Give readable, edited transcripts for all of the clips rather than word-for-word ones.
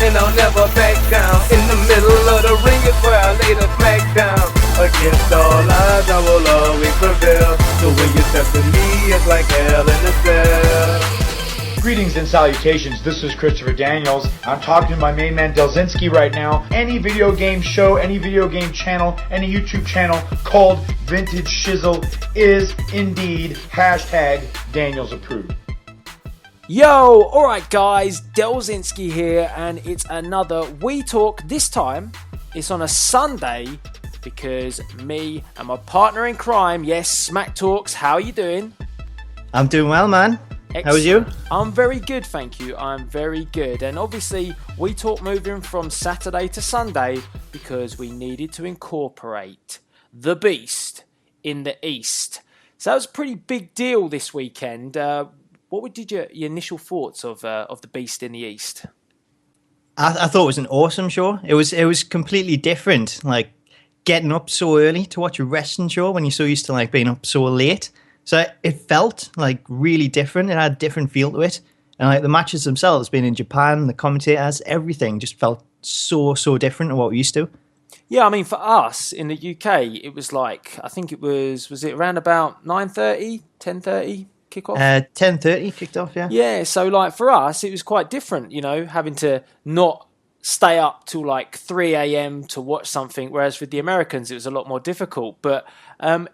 and I'll never back down. In the middle of the ring is where I lay the smack down. Against all odds, I will always prevail. So when you step to me, it's like hell in a cell. Greetings and salutations, this is Christopher Daniels. I'm talking to my main man Delzinski right now. Any video game show, any video game channel, any YouTube channel called Vintage Shizzle is indeed hashtag Daniels approved. Yo, alright guys, Delzinski here, and it's another We Talk. This time, it's on a Sunday because me and my partner in crime, yes, Smack Talks, how are you doing? I'm doing well, man. Excellent. How are you? I'm very good, thank you. I'm very good. And obviously, we talk moving from Saturday to Sunday because we needed to incorporate the Beast in the East. So that was a pretty big deal this weekend. What did your initial thoughts of the Beast in the East? I thought it was an awesome show. It was completely different. Like getting up so early to watch a wrestling show when you're so used to like being up so late. So it felt like really different. It had a different feel to it. And like the matches themselves, being in Japan, the commentators, everything just felt so different to what we used to. Yeah, I mean, for us in the UK, it was like, I think it was it around about 9:30, 10:30 kickoff? 10:30 kicked off, yeah. Yeah, so like for us, it was quite different, you know, having to not stay up till like 3 a.m. to watch something, whereas with the Americans, it was a lot more difficult. But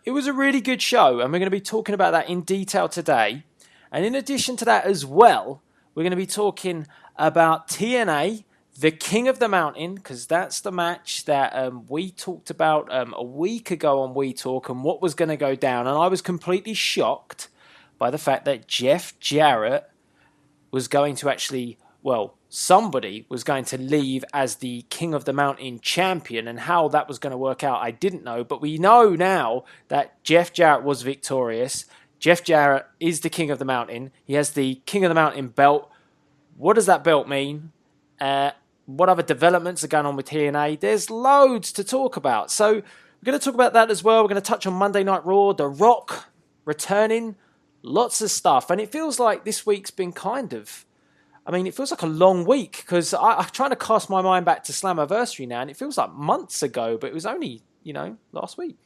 it was a really good show, and we're going to be talking about that in detail today. And in addition to that as well, we're going to be talking about TNA, the King of the Mountain, because that's the match that we talked about a week ago on We Talk and what was going to go down. And I was completely shocked by the fact that Jeff Jarrett was going to actually, well, somebody was going to leave as the King of the Mountain champion, and how that was going to work out, I didn't know. But we know now that Jeff Jarrett was victorious. Jeff Jarrett is the King of the Mountain. He has the King of the Mountain belt. What does that belt mean? What other developments are going on with TNA? There's loads to talk about. So we're going to talk about that as well. We're going to touch on Monday Night Raw, The Rock returning, lots of stuff. And it feels like this week's been it feels like a long week because I'm trying to cast my mind back to Slammiversary now, and it feels like months ago, but it was only, last week.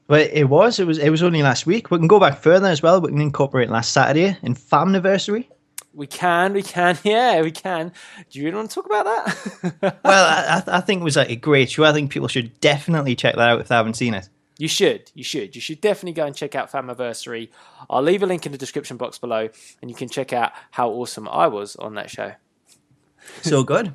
Well, it was only last week. We can go back further as well. We can incorporate last Saturday in Famniversary. We can, yeah, we can. Do you really want to talk about that? Well, I think it was like a great show. I think people should definitely check that out if they haven't seen it. You should definitely go and check out Famniversary. I'll leave a link in the description box below, and you can check out how awesome I was on that show. So good.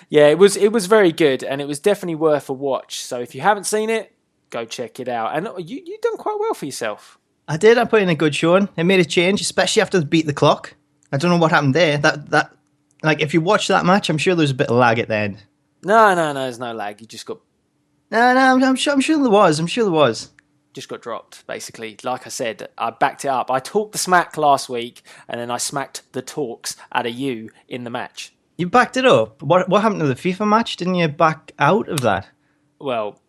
Yeah, it was very good, and it was definitely worth a watch. So if you haven't seen it, go check it out. And you've done quite well for yourself. I did. I put in a good showing. It made a change, especially after the Beat the Clock. I don't know what happened there. That like if you watch that match, I'm sure there's a bit of lag at the end. No, there's no lag. You just got. No, I'm sure there was. Just got dropped, basically. Like I said, I backed it up. I talked the smack last week, and then I smacked the talks out of you in the match. You backed it up? What happened to the FIFA match? Didn't you back out of that? Well,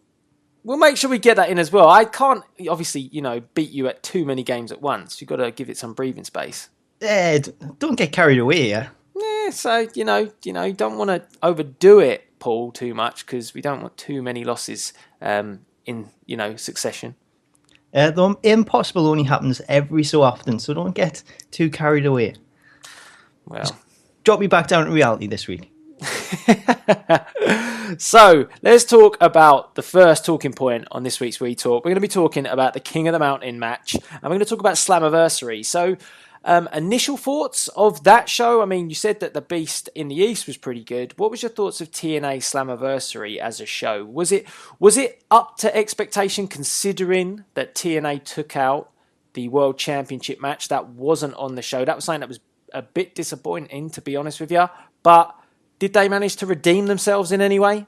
we'll make sure we get that in as well. I can't, obviously, beat you at too many games at once. You've got to give it some breathing space. Don't get carried away, yeah? Yeah, so, you don't want to overdo it, Paul, too much, because we don't want too many losses in succession. The impossible only happens every so often, so don't get too carried away. Well, just drop me back down to reality this week. So let's talk about the first talking point on this week's We Talk. We're going to be talking about the King of the Mountain match, and we're going to talk about Slammiversary. So initial thoughts of that show? I mean, you said that the Beast in the East was pretty good. What was your thoughts of TNA Slammiversary as a show? Was it up to expectation, considering that TNA took out the World Championship match that wasn't on the show? That was something that was a bit disappointing, to be honest with you. But did they manage to redeem themselves in any way?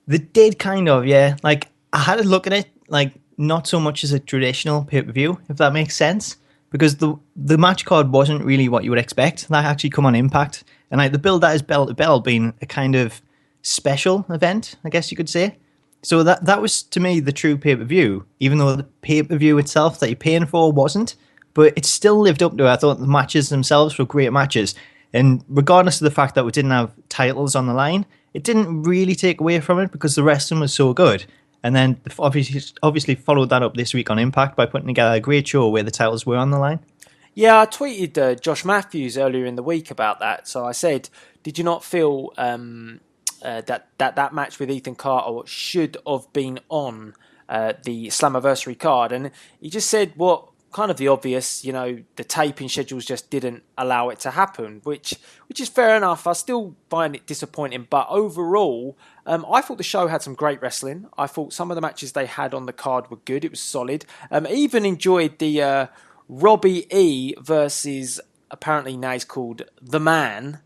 They did, kind of, yeah. Like, I had to look at it, like, not so much as a traditional pay-per-view, if that makes sense. Because the match card wasn't really what you would expect. That actually come on Impact. And like the build that is bell to bell being a kind of special event, I guess you could say. So that was, to me, the true pay-per-view, even though the pay-per-view itself that you're paying for wasn't. But it still lived up to it. I thought the matches themselves were great matches. And regardless of the fact that we didn't have titles on the line, it didn't really take away from it because the wrestling was so good. And then obviously followed that up this week on Impact by putting together a great show where the titles were on the line. Yeah, I tweeted Josh Matthews earlier in the week about that. So I said, did you not feel that match with Ethan Carter should have been on the Slammiversary card? And he just said, what kind of the obvious, the taping schedules just didn't allow it to happen, which is fair enough. I still find it disappointing, but overall, I thought the show had some great wrestling. I thought some of the matches they had on the card were good. It was solid. I even enjoyed the Robbie E versus, apparently now he's called The Man.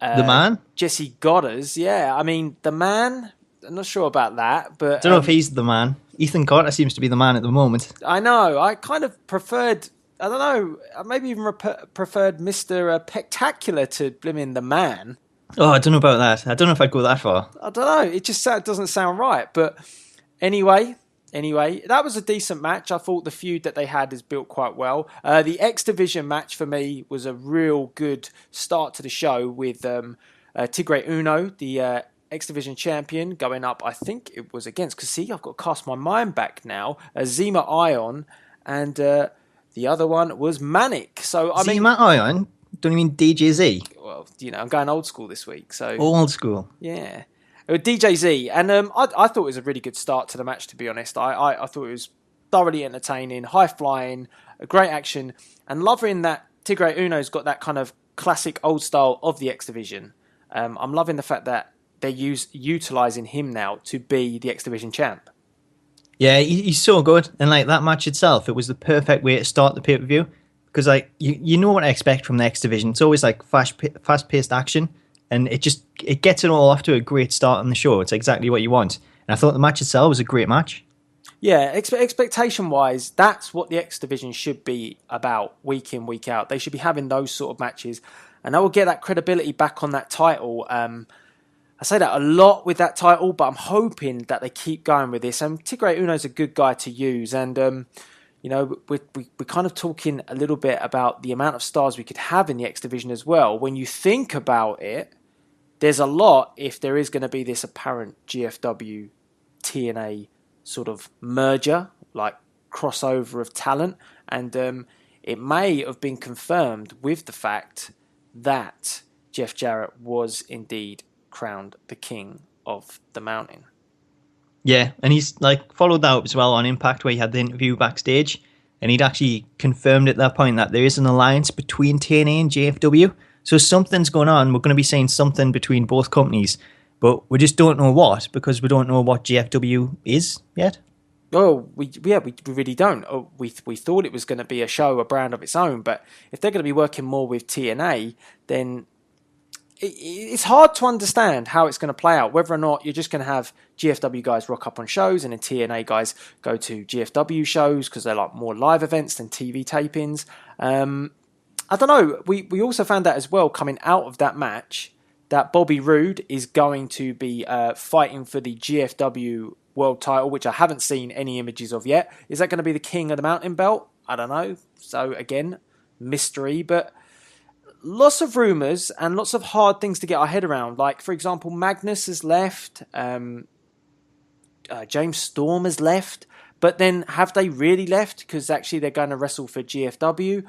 The Man? Jesse Goddard. Yeah, I mean, The Man, I'm not sure about that, but... I don't know if he's the man. Ethan Carter seems to be the man at the moment. I know. I kind of preferred... I don't know. I maybe even preferred Mr. Pectacular to blimmin' The Man. Oh, I don't know about that. I don't know if I'd go that far. I don't know. It just doesn't sound right. But anyway, that was a decent match. I thought the feud that they had is built quite well. The X Division match for me was a real good start to the show with Tigre Uno, the X Division champion, going up, I think it was against, because see, I've got to cast my mind back now, Zema Ion, and the other one was Manic. So Zema Ion? Don't you mean DJZ? Well, I'm going old school this week. So old school? Yeah. DJZ. And I thought it was a really good start to the match, to be honest. I thought it was thoroughly entertaining, high-flying, great action, and loving that Tigre Uno's got that kind of classic old style of the X Division. I'm loving the fact that they're utilising him now to be the X Division champ. Yeah, he's so good. And like that match itself, it was the perfect way to start the pay-per-view. Because like you know what I expect from the X Division. It's always like fast-paced action. And it gets it all off to a great start on the show. It's exactly what you want. And I thought the match itself was a great match. Yeah, expectation-wise, that's what the X Division should be about week in, week out. They should be having those sort of matches. And that will get that credibility back on that title. I say that a lot with that title, but I'm hoping that they keep going with this. And Tigre Uno's a good guy to use. And, we're kind of talking a little bit about the amount of stars we could have in the X Division as well. When you think about it, there's a lot if there is going to be this apparent GFW TNA sort of merger, like crossover of talent. And it may have been confirmed with the fact that Jeff Jarrett was indeed crowned the king of the mountain. Yeah, and he's like followed that up as well on Impact, where he had the interview backstage, and he'd actually confirmed at that point that there is an alliance between TNA and JFW. So something's going on. We're going to be saying something between both companies, but we just don't know what, because we don't know what JFW is yet. Oh, we really don't. Oh, we thought it was going to be a show, a brand of its own, but if they're going to be working more with TNA, then it's hard to understand how it's going to play out, whether or not you're just going to have GFW guys rock up on shows and then TNA guys go to GFW shows because they're like more live events than TV tapings. I don't know. We also found out as well, coming out of that match, that Bobby Roode is going to be fighting for the GFW world title, which I haven't seen any images of yet. Is that going to be the King of the Mountain belt? I don't know. So again, mystery, but lots of rumours and lots of hard things to get our head around. Like, for example, Magnus has left. James Storm has left. But then, have they really left? Because actually they're going to wrestle for GFW.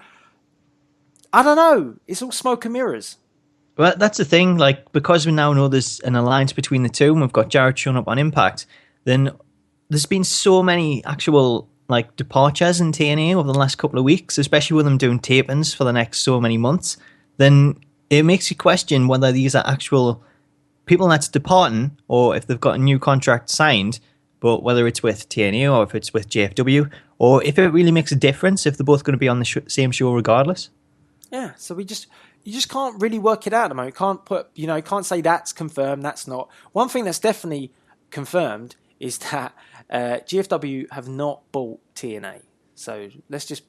I don't know. It's all smoke and mirrors. Well, that's the thing. Like, because we now know there's an alliance between the two, and we've got Jarrett showing up on Impact, then there's been so many actual like departures in TNA over the last couple of weeks, especially with them doing tapings for the next so many months. Then it makes you question whether these are actual people that's departing, or if they've got a new contract signed, but whether it's with TNA or if it's with JFW, or if it really makes a difference if they're both going to be on the same show regardless. Yeah, so you just can't really work it out at the moment. You can't say that's confirmed, that's not. One thing that's definitely confirmed is that GFW have not bought TNA. So let's just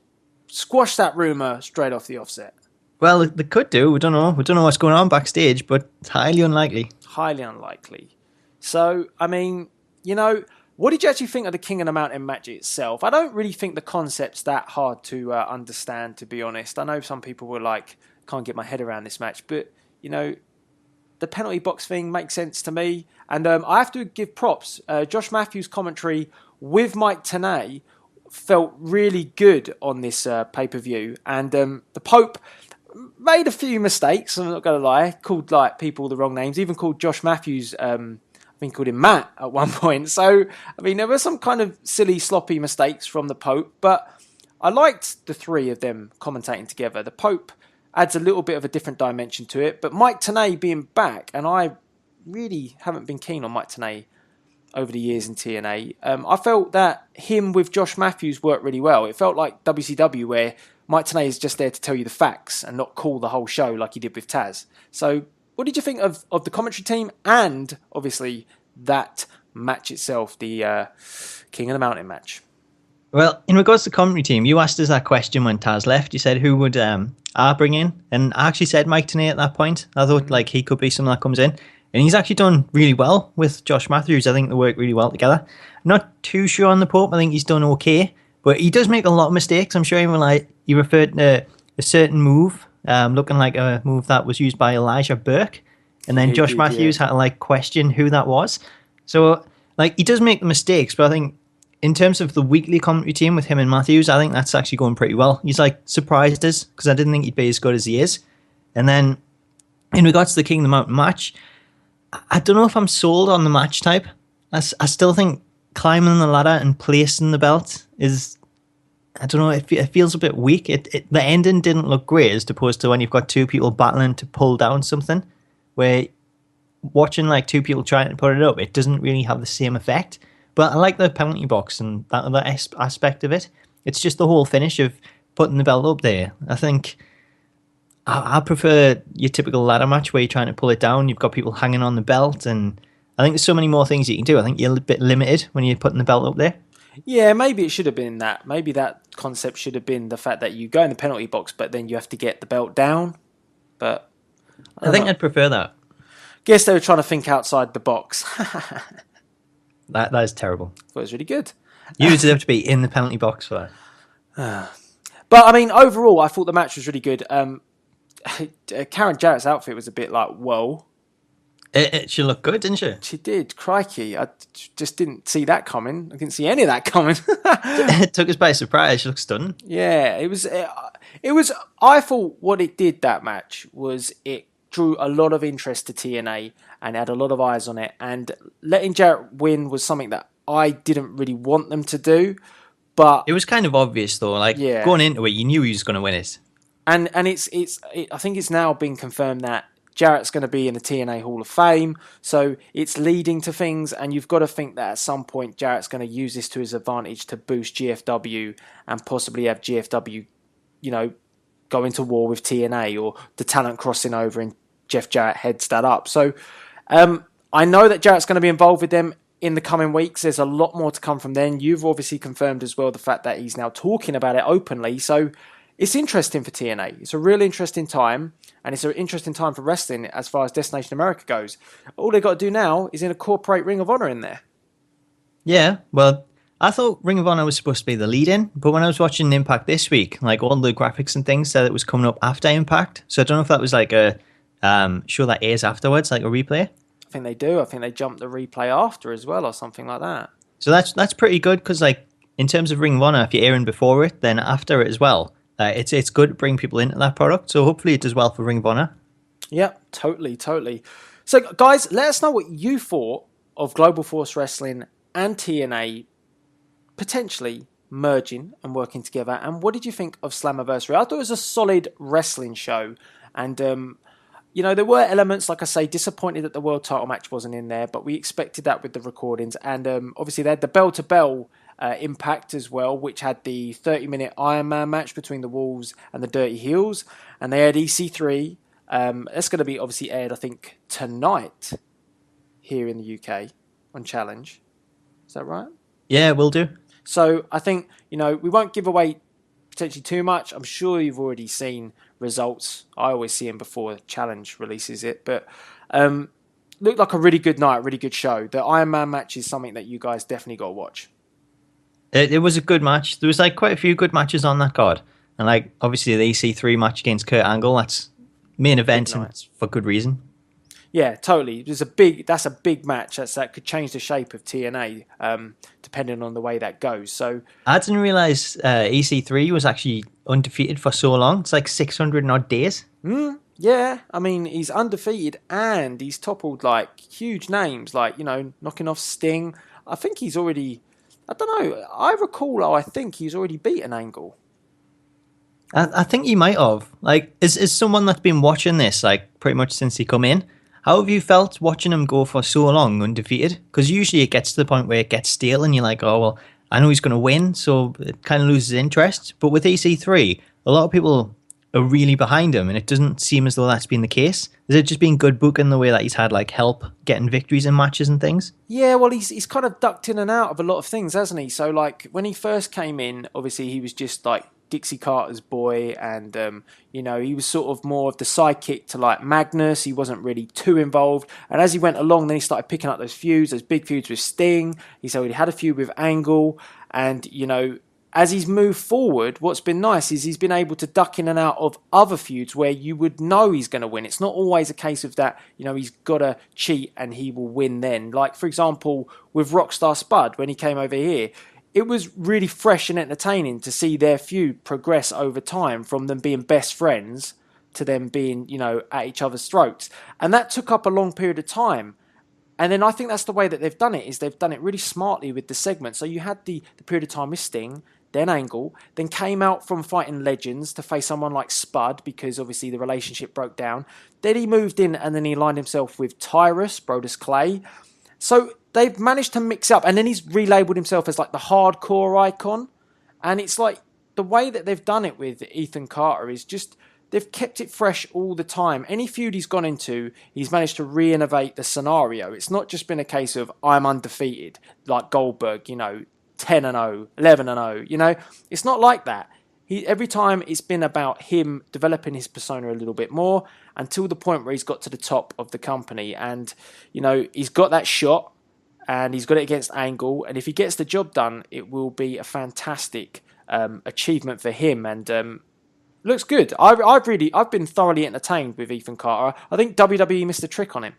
squash that rumour straight off the offset. Well, they could do. We don't know. We don't know what's going on backstage, but it's highly unlikely. Highly unlikely. So, I mean, what did you actually think of the King of the Mountain match itself? I don't really think the concept's that hard to understand, to be honest. I know some people were like, can't get my head around this match, but, the penalty box thing makes sense to me. And I have to give props. Josh Matthews' commentary with Mike Tenay felt really good on this pay-per-view. And the Pope made a few mistakes, I'm not going to lie. Called like people the wrong names. Even called Josh Matthews, I think called him Matt at one point. So, I mean, there were some kind of silly, sloppy mistakes from the Pope. But I liked the three of them commentating together. The Pope adds a little bit of a different dimension to it. But Mike Tenay being back, and I really haven't been keen on Mike Tenay over the years in TNA. I felt that him with Josh Matthews worked really well. It felt like WCW where Mike Tenay is just there to tell you the facts and not call the whole show like he did with Taz. So what did you think of the commentary team and obviously that match itself, the King of the Mountain match? Well, in regards to the commentary team, you asked us that question when Taz left. You said, who would I bring in? And I actually said Mike Tenay at that point. I thought like he could be someone that comes in. And he's actually done really well with Josh Matthews. I think they work really well together. I'm not too sure on the Pope. I think he's done okay. But he does make a lot of mistakes. I'm sure even like he referred to a certain move, looking like a move that was used by Elijah Burke. And then Josh Matthews had to like question who that was. So like he does make mistakes, but I think in terms of the weekly commentary team with him and Matthews, I think that's actually going pretty well. He's like surprised us because I didn't think he'd be as good as he is. And then in regards to the King of the Mountain match, I don't know if I'm sold on the match type. I still think climbing the ladder and placing the belt is, I don't know, it feels a bit weak. The ending didn't look great as opposed to when you've got two people battling to pull down something, where watching like two people trying to put it up, it doesn't really have the same effect. But I like the penalty box and that other aspect of it. It's just the whole finish of putting the belt up there. I think I prefer your typical ladder match where you're trying to pull it down. You've got people hanging on the belt, and I think there's so many more things you can do. I think you're a bit limited when you're putting the belt up there. Yeah, maybe it should have been that. Maybe that concept should have been the fact that you go in the penalty box, but then you have to get the belt down. But I think I'd prefer that. Guess they were trying to think outside the box. That is terrible. That was really good. You deserve to be in the penalty box for that. But I mean, overall, I thought the match was really good. Karen Jarrett's outfit was a bit like, whoa. She looked good, didn't she? She did. Crikey. I just didn't see that coming. I didn't see any of that coming. It took us by surprise. She looked stunning. Yeah, it was. I thought what it did, that match, was it drew a lot of interest to TNA and had a lot of eyes on it. And letting Jarrett win was something that I didn't really want them to do. But it was kind of obvious, though. Like, going into it, you knew he was going to win it. And I think it's now been confirmed that Jarrett's going to be in the TNA Hall of Fame, so it's leading to things, and you've got to think that at some point Jarrett's going to use this to his advantage to boost GFW and possibly have GFW, go into war with TNA, or the talent crossing over and Jeff Jarrett heads that up. So I know that Jarrett's going to be involved with them in the coming weeks. There's a lot more to come from then. You've obviously confirmed as well the fact that he's now talking about it openly, so it's interesting for TNA. It's a really interesting time, and it's an interesting time for wrestling as far as Destination America goes. All they've got to do now is incorporate Ring of Honor in there. Yeah, well, I thought Ring of Honor was supposed to be the lead-in, but when I was watching Impact this week, like all the graphics and things said it was coming up after Impact. So I don't know if that was like a show that airs afterwards, like a replay. I think they do. I think they jump the replay after as well, or something like that. So that's pretty good, because like in terms of Ring of Honor, if you're airing before it, then after it as well. It's good to bring people into that product, so hopefully it does well for Ring of Honor. Yeah, totally. So, guys, let us know what you thought of Global Force Wrestling and TNA potentially merging and working together, and what did you think of Slammiversary? I thought it was a solid wrestling show, and there were elements, like I say, disappointed that the world title match wasn't in there, but we expected that with the recordings, and obviously they had the bell-to-bell Impact as well, which had the 30-minute Iron Man match between the Wolves and the Dirty Heels, and they had EC3. That's going to be obviously aired, I think, tonight here in the UK on Challenge. Is that right? Yeah, we'll do. So I think, we won't give away potentially too much. I'm sure you've already seen results. I always see them before Challenge releases it, but looked like a really good night, really good show. The Iron Man match is something that you guys definitely got to watch. It was a good match. There was like quite a few good matches on that card. And like obviously the EC3 match against Kurt Angle, that's main event and it's for good reason. Yeah, totally. That's a big match. That could change the shape of TNA, depending on the way that goes. So I didn't realize EC3 was actually undefeated for so long. It's like 600 and odd days. yeah, I mean, he's undefeated and he's toppled like huge names, like, knocking off Sting. I think he's already, I don't know, I think he's already beaten Angle. I think he might have. Like, as someone that's been watching this, like, pretty much since he come in, how have you felt watching him go for so long undefeated? Because usually it gets to the point where it gets stale and you're like, oh, well, I know he's going to win, so it kind of loses interest. But with EC3, a lot of people are really behind him, and it doesn't seem as though that's been the case. Has it just been good booking the way that he's had, like, help getting victories in matches and things? Yeah, well, he's kind of ducked in and out of a lot of things, hasn't he? So, like, when he first came in, obviously he was just, like, Dixie Carter's boy, and he was sort of more of the sidekick to like Magnus. He wasn't really too involved, and as he went along, then he started picking up those big feuds with Sting. He's already had a feud with Angle, and as he's moved forward, what's been nice is he's been able to duck in and out of other feuds where you would know he's going to win. It's not always a case of that, he's got to cheat and he will win then. Like, for example, with Rockstar Spud, when he came over here, it was really fresh and entertaining to see their feud progress over time from them being best friends to them being, at each other's throats. And that took up a long period of time. And then I think that's the way that they've done it, is they've done it really smartly with the segment. So you had the period of time with Sting, then Angle, then came out from fighting legends to face someone like Spud because obviously the relationship broke down. Then he moved in and then he aligned himself with Tyrus, Brodus Clay. So they've managed to mix up, and then he's relabeled himself as like the hardcore icon. And it's like the way that they've done it with Ethan Carter is just, they've kept it fresh all the time. Any feud he's gone into, he's managed to re-innovate the scenario. It's not just been a case of I'm undefeated, like Goldberg, 10-0, 11-0, It's not like that. Every time it's been about him developing his persona a little bit more until the point where he's got to the top of the company. And, he's got that shot and he's got it against Angle. And if he gets the job done, it will be a fantastic achievement for him. And looks good. I've been thoroughly entertained with Ethan Carter. I think WWE missed a trick on him.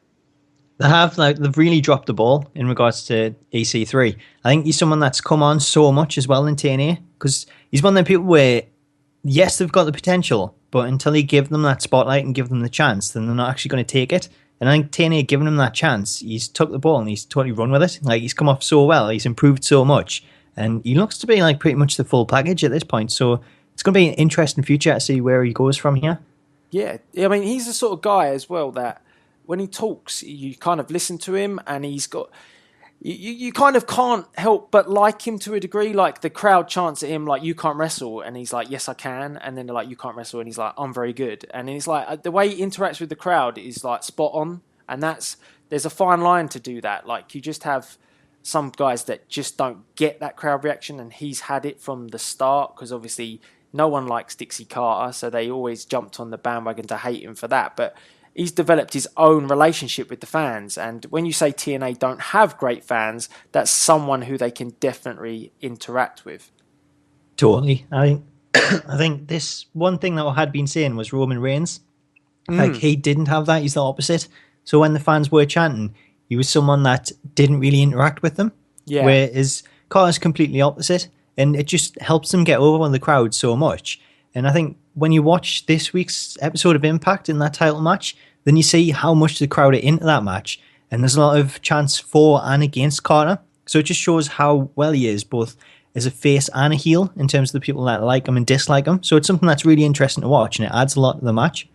They've really dropped the ball in regards to EC3. I think he's someone that's come on so much as well in TNA, because he's one of the people where, yes, they've got the potential, but until you give them that spotlight and give them the chance, then they're not actually going to take it. And I think TNA giving him that chance, he's took the ball and he's totally run with it. Like, he's come off so well, he's improved so much, and he looks to be like pretty much the full package at this point. So it's going to be an interesting future to see where he goes from here. Yeah, I mean, he's the sort of guy as well that when he talks, you kind of listen to him, and he's got, you kind of can't help but like him to a degree. Like, the crowd chants at him like, "You can't wrestle," and he's like, "Yes, I can." And then they're like, "You can't wrestle," and he's like, "I'm very good." And it's like the way he interacts with the crowd is like spot on, and there's a fine line to do that. Like, you just have some guys that just don't get that crowd reaction, and he's had it from the start, because obviously no one likes Dixie Carter, so they always jumped on the bandwagon to hate him for that. But he's developed his own relationship with the fans. And when you say TNA don't have great fans, that's someone who they can definitely interact with. Totally. I think this one thing that I had been saying was Roman Reigns. Like, he didn't have that. He's the opposite. So when the fans were chanting, he was someone that didn't really interact with them. Yeah. Whereas Carter's completely opposite. And it just helps him get over the crowd so much. And I think when you watch this week's episode of Impact in that title match, then you see how much the crowd are into that match. And there's a lot of chants for and against Carter. So it just shows how well he is, both as a face and a heel, in terms of the people that like him and dislike him. So it's something that's really interesting to watch, and it adds a lot to the match.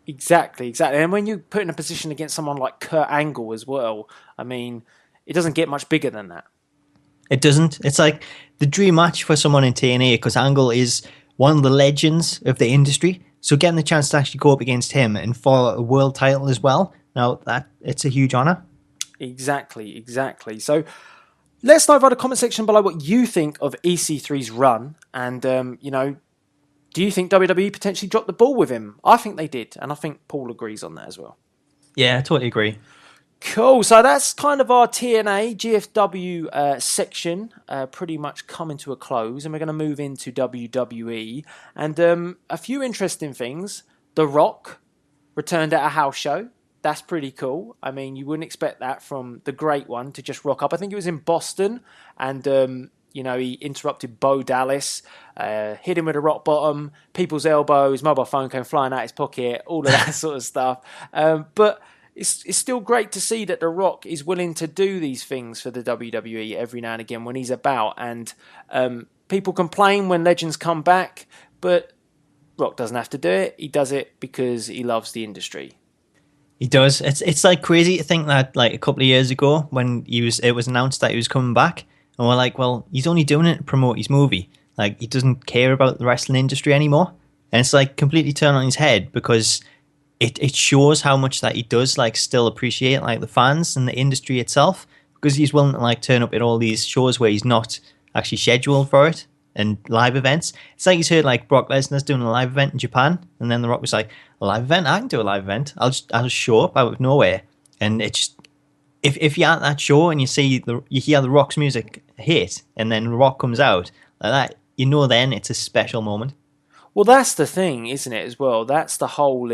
Exactly. And when you put in a position against someone like Kurt Angle as well, I mean, it doesn't get much bigger than that. It doesn't. It's like the dream match for someone in TNA, because Angle is one of the legends of the industry. So getting the chance to actually go up against him and for a world title as well, now it's a huge honor. Exactly. So let's know by the comment section below what you think of EC3's run. And, do you think WWE potentially dropped the ball with him? I think they did. And I think Paul agrees on that as well. Yeah, I totally agree. Cool. So that's kind of our TNA GFW section pretty much coming to a close, and we're going to move into WWE. And a few interesting things. The Rock returned at a house show. That's pretty cool. I mean, you wouldn't expect that from the Great One to just rock up. I think it was in Boston, and he interrupted Bo Dallas, hit him with a rock bottom, people's elbow, his mobile phone came flying out his pocket, all of that sort of stuff. But it's still great to see that The Rock is willing to do these things for the WWE every now and again when he's about. And people complain when legends come back, but Rock doesn't have to do it. He does it because he loves the industry. He does. It's like crazy to think that like a couple of years ago when it was announced that he was coming back, and we're like, well, he's only doing it to promote his movie. Like, he doesn't care about the wrestling industry anymore. And it's like completely turned on his head, because it shows how much that he does like still appreciate like the fans and the industry itself, because he's willing to like turn up at all these shows where he's not actually scheduled for it, and live events. It's like he's heard like Brock Lesnar's doing a live event in Japan, and then The Rock was like, a live event? I can do a live event. I'll just show up out of nowhere. And it just, if you're at that show and you hear The Rock's music hit, and then The Rock comes out like that, you know then it's a special moment. Well, that's the thing, isn't it, as well? That's the whole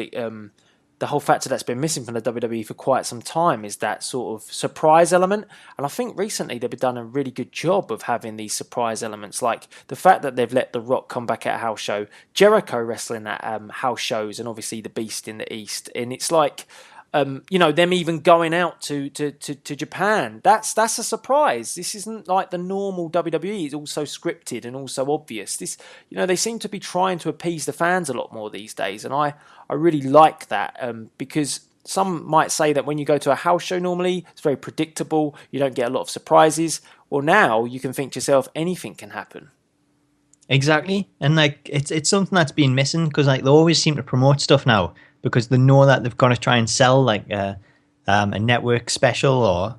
factor that's been missing from the WWE for quite some time, is that sort of surprise element. And I think recently they've done a really good job of having these surprise elements, like the fact that they've let The Rock come back at a house show, Jericho wrestling at house shows, and obviously the Beast in the East. And it's like, them even going out to Japan. That's a surprise. This isn't like the normal WWE. It's also scripted and also obvious. This, they seem to be trying to appease the fans a lot more these days, and I really like that, because some might say that when you go to a house show normally, it's very predictable. You don't get a lot of surprises. Well, now you can think to yourself, anything can happen. Exactly, and like it's something that's been missing, because like they always seem to promote stuff now, because they know that they've got to try and sell like a network special or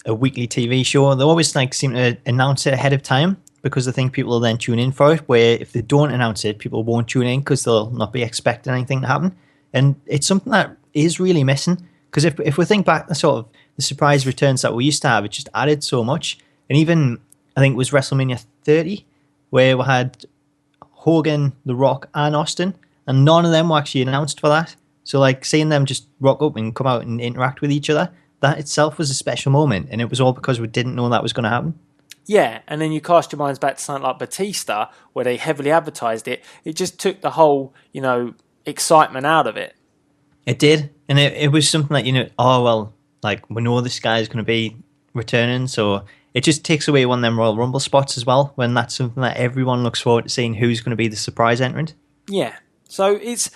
a weekly TV show. They always like seem to announce it ahead of time, because they think people will then tune in for it. Where if they don't announce it, people won't tune in because they'll not be expecting anything to happen. And it's something that is really missing, because if we think back to sort of the surprise returns that we used to have, it just added so much. And even I think it was WrestleMania 30 where we had Hogan, The Rock, and Austin, and none of them were actually announced for that. So like seeing them just rock up and come out and interact with each other, that itself was a special moment, and it was all because we didn't know that was going to happen. Yeah, and then you cast your minds back to something like Batista, where they heavily advertised it. It just took the whole, excitement out of it. It did, and it was something that, oh, well, like, we know this guy is going to be returning, so it just takes away one of them Royal Rumble spots as well, when that's something that everyone looks forward to seeing, who's going to be the surprise entrant. Yeah. So it's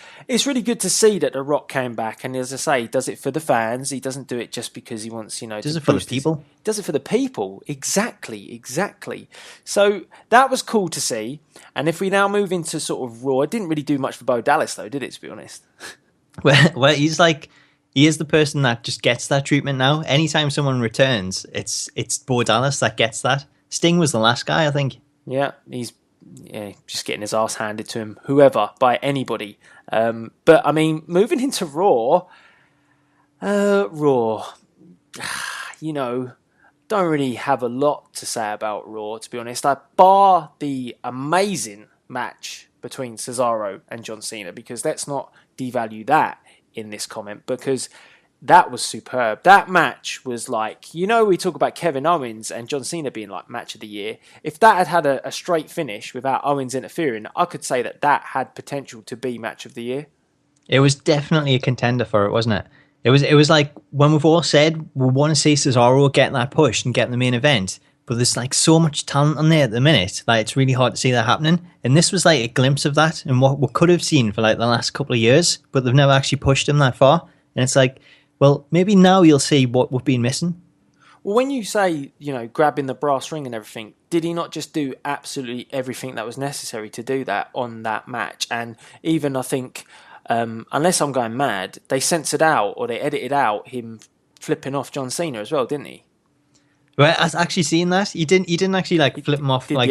really good to see that The Rock came back, and as I say, he does it for the fans. He doesn't do it just because he wants, Does it for the people? Does it for the people. Exactly. So that was cool to see. And if we now move into sort of Raw, it didn't really do much for Bo Dallas though, did it, to be honest? Well, he is the person that just gets that treatment now. Anytime someone returns, it's Bo Dallas that gets that. Sting was the last guy, I think. Yeah, he's just getting his ass handed to him, whoever, by anybody. But I mean, moving into Raw, don't really have a lot to say about Raw, to be honest. I bar the amazing match between Cesaro and John Cena, because let's not devalue that in this comment, because that was superb. That match was like, we talk about Kevin Owens and John Cena being like match of the year. If that had a straight finish without Owens interfering, I could say that had potential to be match of the year. It was definitely a contender for it, wasn't it? It was like, when we've all said we want to see Cesaro get that push and get in the main event, but there's like so much talent on there at the minute, like it's really hard to see that happening. And this was like a glimpse of that, and what we could have seen for like the last couple of years, but they've never actually pushed him that far. And it's like, well, maybe now you'll see what we've been missing. Well, when you say, grabbing the brass ring and everything, did he not just do absolutely everything that was necessary to do that on that match? And even, I think, unless I'm going mad, they censored out, or they edited out him flipping off John Cena as well, didn't he? Well, I've actually seen that. He didn't actually like flip him off. Like,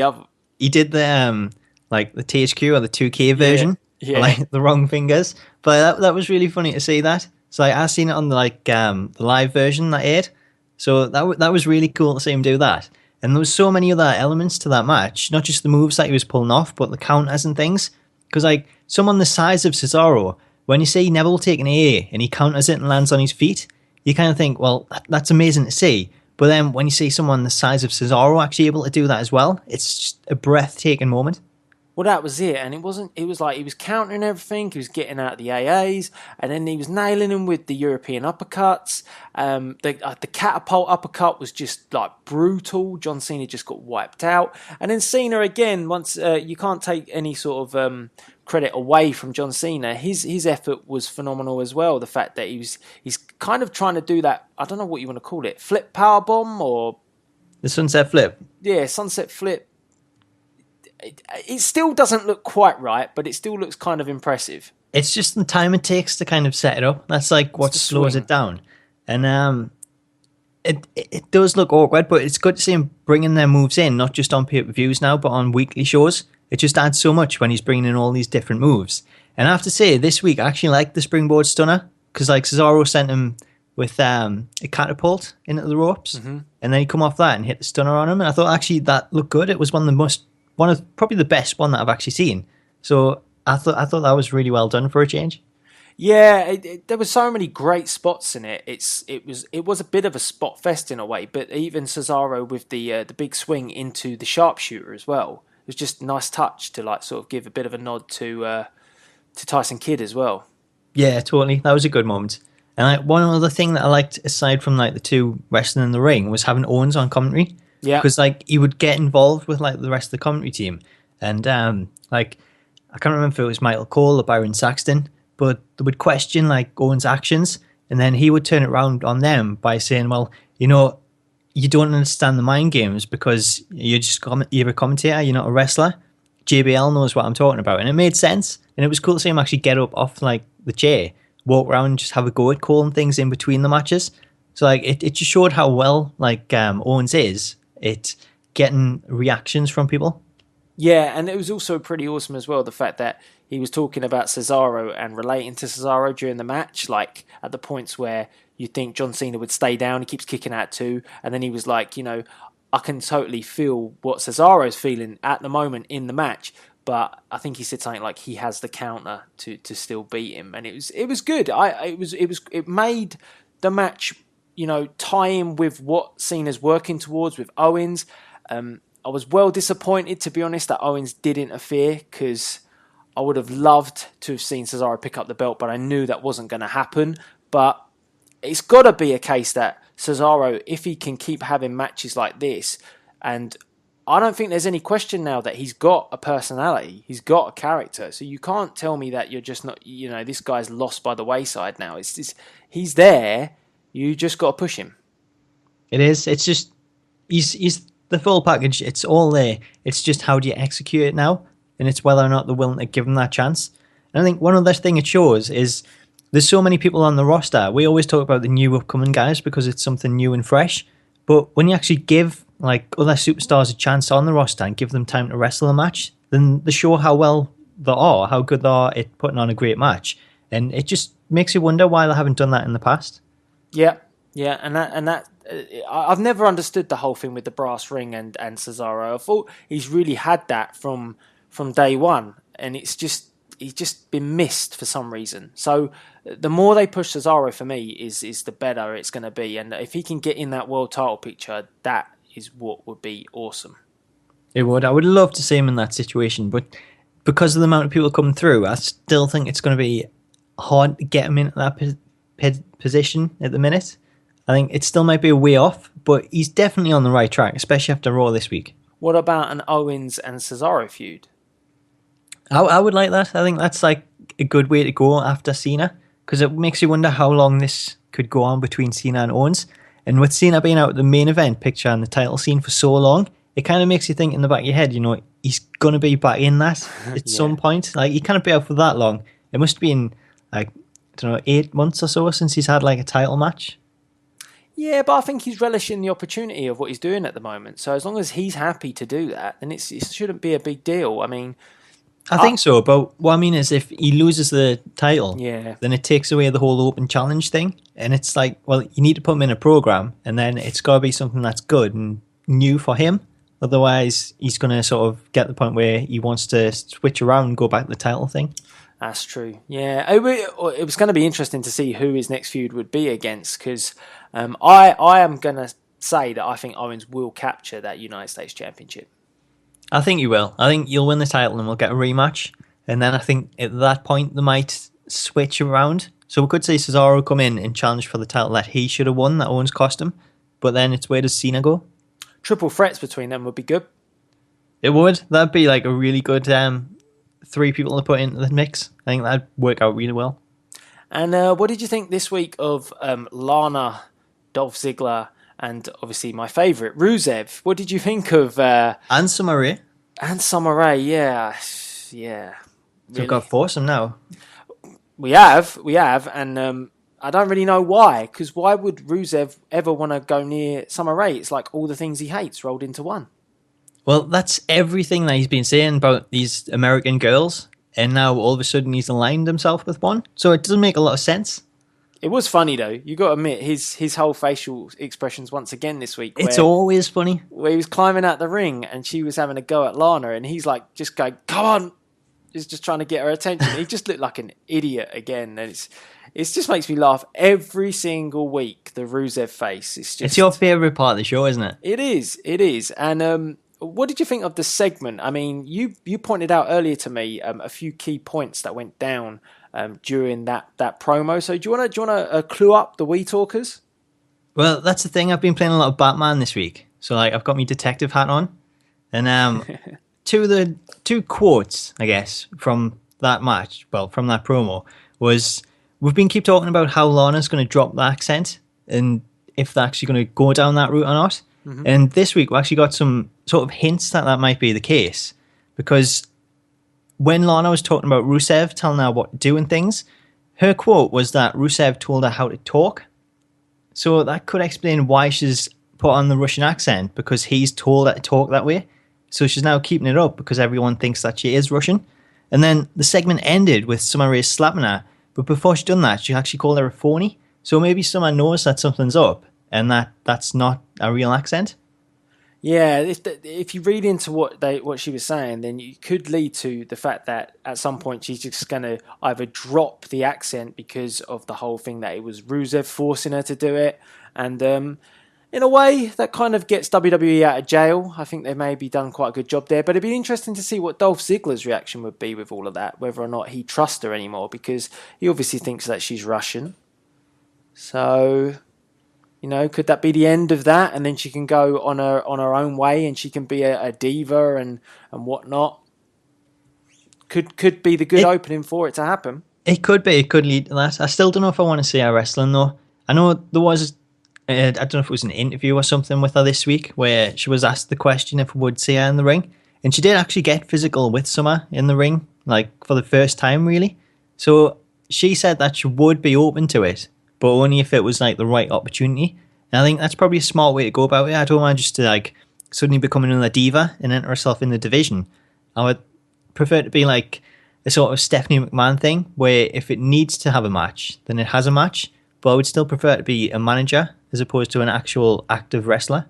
he did the like the THQ or the 2K version, yeah. Like the wrong fingers. But that was really funny to see that. So I seen it on the live version that aired. So that was really cool to see him do that. And there was so many other elements to that match, not just the moves that he was pulling off, but the counters and things. Because like someone the size of Cesaro when you see Neville taking an A and he counters it and lands on his feet, you kind of think, well, that's amazing to see. But then when you see someone the size of Cesaro actually able to do that as well, it's just a breathtaking moment. Well, that was it, and it wasn't. It was like he was countering everything. He was getting out the AAs, and then he was nailing them with the European uppercuts. The catapult uppercut was just like brutal. John Cena just got wiped out, and then Cena again. Once you can't take any sort of credit away from John Cena. His effort was phenomenal as well. The fact that he's kind of trying to do that. I don't know what you want to call it. Flip power bomb or the sunset flip. Yeah, sunset flip. It still doesn't look quite right, but it still looks kind of impressive. It's just the time it takes to kind of set it up. That's like what slows it down. And it does look awkward, but it's good to see him bringing their moves in, not just on pay-per-views now, but on weekly shows. It just adds so much when he's bringing in all these different moves. And I have to say, this week I actually like the springboard stunner, because like Cesaro sent him with a catapult into the ropes, and then he come off that and hit the stunner on him. And I thought actually that looked good. It was one of probably the best one that I've actually seen. So I thought that was really well done for a change. Yeah, there were so many great spots in it. It was a bit of a spot fest in a way, but even Cesaro with the big swing into the sharpshooter as well. It was just a nice touch to like sort of give a bit of a nod to Tyson Kidd as well. Yeah, totally. That was a good moment. And like one other thing that I liked aside from like the two wrestling in the ring was having Owens on commentary. Yeah, because like he would get involved with like the rest of the commentary team, and like I can't remember if it was Michael Cole or Byron Saxton, but they would question like Owens' actions, and then he would turn it around on them by saying, "Well, you know, you don't understand the mind games because you're a commentator, you're not a wrestler. JBL knows what I'm talking about," and it made sense, and it was cool to see him actually get up off like the chair, walk around, and just have a go at calling things in between the matches. So like it just showed how well like Owens is. It's getting reactions from people. Yeah, and it was also pretty awesome as well, the fact that he was talking about Cesaro and relating to Cesaro during the match, like at the points where you think John Cena would stay down, he keeps kicking out too, and then he was like, you know, I can totally feel what Cesaro's feeling at the moment in the match, but I think he said something like he has the counter to still beat him, and it was good. It made the match, you know, tie in with what Cena's working towards with Owens. I was well disappointed, to be honest, that Owens did interfere, because I would have loved to have seen Cesaro pick up the belt, but I knew that wasn't going to happen. But it's got to be a case that Cesaro, if he can keep having matches like this, and I don't think there's any question now that he's got a personality, he's got a character, so you can't tell me that you're just not, you know, this guy's lost by the wayside now. He's there. You just got to push him. It is. It's just he's the full package. It's all there. It's just how do you execute it now, and it's whether or not they're willing to give him that chance. And I think one other thing it shows is there's so many people on the roster. We always talk about the new upcoming guys because it's something new and fresh. But when you actually give like other superstars a chance on the roster and give them time to wrestle a match, then they show how well they are, how good they are at putting on a great match, and it just makes you wonder why they haven't done that in the past. Yeah, and that I've never understood the whole thing with the brass ring and Cesaro. I thought he's really had that from day one, and he's just been missed for some reason. So the more they push Cesaro for me is the better it's going to be, and if he can get in that world title picture, that is what would be awesome. It would. I would love to see him in that situation, but because of the amount of people coming through, I still think it's going to be hard to get him into that position at the minute. I think it still might be a way off, but he's definitely on the right track, especially after Raw this week. What about an Owens and Cesaro feud? I would like that. I think that's like a good way to go after Cena, because it makes you wonder how long this could go on between Cena and Owens. And with Cena being out of the main event picture and the title scene for so long, it kind of makes you think in the back of your head, you know, he's going to be back in that at some point. Like, he can't be out for that long. It must have been like, I don't know, 8 months or so since he's had like a title match. Yeah, but I think he's relishing the opportunity of what he's doing at the moment. So as long as he's happy to do that, then it shouldn't be a big deal. I mean, I think so, but what I mean is if he loses the title, then it takes away the whole open challenge thing. And it's like, well, you need to put him in a program, and then it's got to be something that's good and new for him. Otherwise, he's going to sort of get to the point where he wants to switch around and go back to the title thing. That's true. Yeah, it was going to be interesting to see who his next feud would be against, because I am going to say that I think Owens will capture that United States Championship. I think you will. I think you'll win the title and we'll get a rematch. And then I think at that point they might switch around. So we could see Cesaro come in and challenge for the title that he should have won, that Owens cost him. But then it's where does Cena go? Triple threats between them would be good. It would. That'd be like a really good 3 people to put into the mix. I think that'd work out really well. And what did you think this week of Lana, Dolph Ziggler, and obviously my favourite, Rusev? What did you think of... And Summer Rae. And Summer Rae, yeah. So we've got to force them now. We have, and I don't really know why, because why would Rusev ever want to go near Summer Rae? It's like all the things he hates rolled into one. Well, that's everything that he's been saying about these American girls, and now all of a sudden he's aligned himself with one. So it doesn't make a lot of sense. It was funny though. You got to admit his whole facial expressions once again this week. It's always funny. Where he was climbing out the ring and she was having a go at Lana, and he's like just going, "Come on!" He's just trying to get her attention. He just looked like an idiot again, and it just makes me laugh every single week. The Rusev face. It's your favourite part of the show, isn't it? It is. And what did you think of the segment? I mean, you pointed out earlier to me a few key points that went down during that promo. So do you want to clue up the Wii Talkers? Well, that's the thing. I've been playing a lot of Batman this week, so like I've got my detective hat on, and two quotes I guess from that match. Well, from that promo was we've been keep talking about how Lana's going to drop the accent and if they're actually going to go down that route or not. Mm-hmm. And this week we actually got some sort of hints that might be the case, because when Lana was talking about Rusev telling her what to do and things, her quote was that Rusev told her how to talk. So that could explain why she's put on the Russian accent, because he's told her to talk that way. So she's now keeping it up because everyone thinks that she is Russian. And then the segment ended with Summer Rae slapping her, but before she done that, she actually called her a phony. So maybe someone knows that something's up and that's not a real accent. Yeah, if you read into what she was saying, then you could lead to the fact that at some point she's just going to either drop the accent because of the whole thing that it was Rusev forcing her to do it. And in a way, that kind of gets WWE out of jail. I think they maybe done quite a good job there. But it'd be interesting to see what Dolph Ziggler's reaction would be with all of that, whether or not he trusts her anymore, because he obviously thinks that she's Russian. So... could that be the end of that, and then she can go on her own way, and she can be a diva and whatnot? Could be the good opening for it to happen. It could be. It could lead to that. I still don't know if I want to see her wrestling though. I know there was, I don't know if it was an interview or something with her this week where she was asked the question if we would see her in the ring, and she did actually get physical with Summer in the ring, like for the first time really. So she said that she would be open to it, but only if it was like the right opportunity. And I think that's probably a smart way to go about it. I don't want just to like suddenly become another diva and enter herself in the division. I would prefer to be like a sort of Stephanie McMahon thing, where if it needs to have a match, then it has a match. But I would still prefer to be a manager as opposed to an actual active wrestler.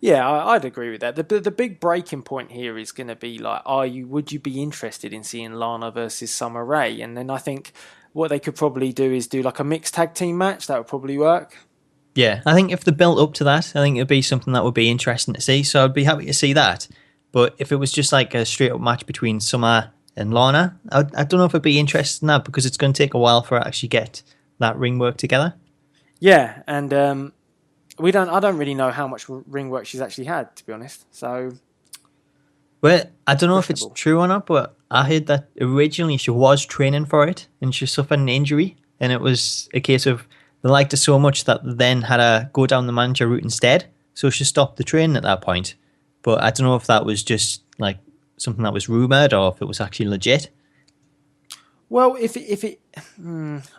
Yeah, I'd agree with that. The big breaking point here is going to be like, would you be interested in seeing Lana versus Summer Rae? And then I think what they could probably do is do like a mixed tag team match. That would probably work. Yeah, I think if they built up to that, I think it'd be something that would be interesting to see. So I'd be happy to see that. But if it was just like a straight up match between Summer and Lana, I don't know if I'd be interested in that, because it's going to take a while for her to actually get that ring work together. Yeah, and I don't really know how much ring work she's actually had, to be honest. So, well, I don't know if it's true or not, but I heard that originally she was training for it and she suffered an injury, and it was a case of they liked her so much that they then had her go down the manager route instead. So she stopped the training at that point. But I don't know if that was just like something that was rumoured or if it was actually legit. Well, if it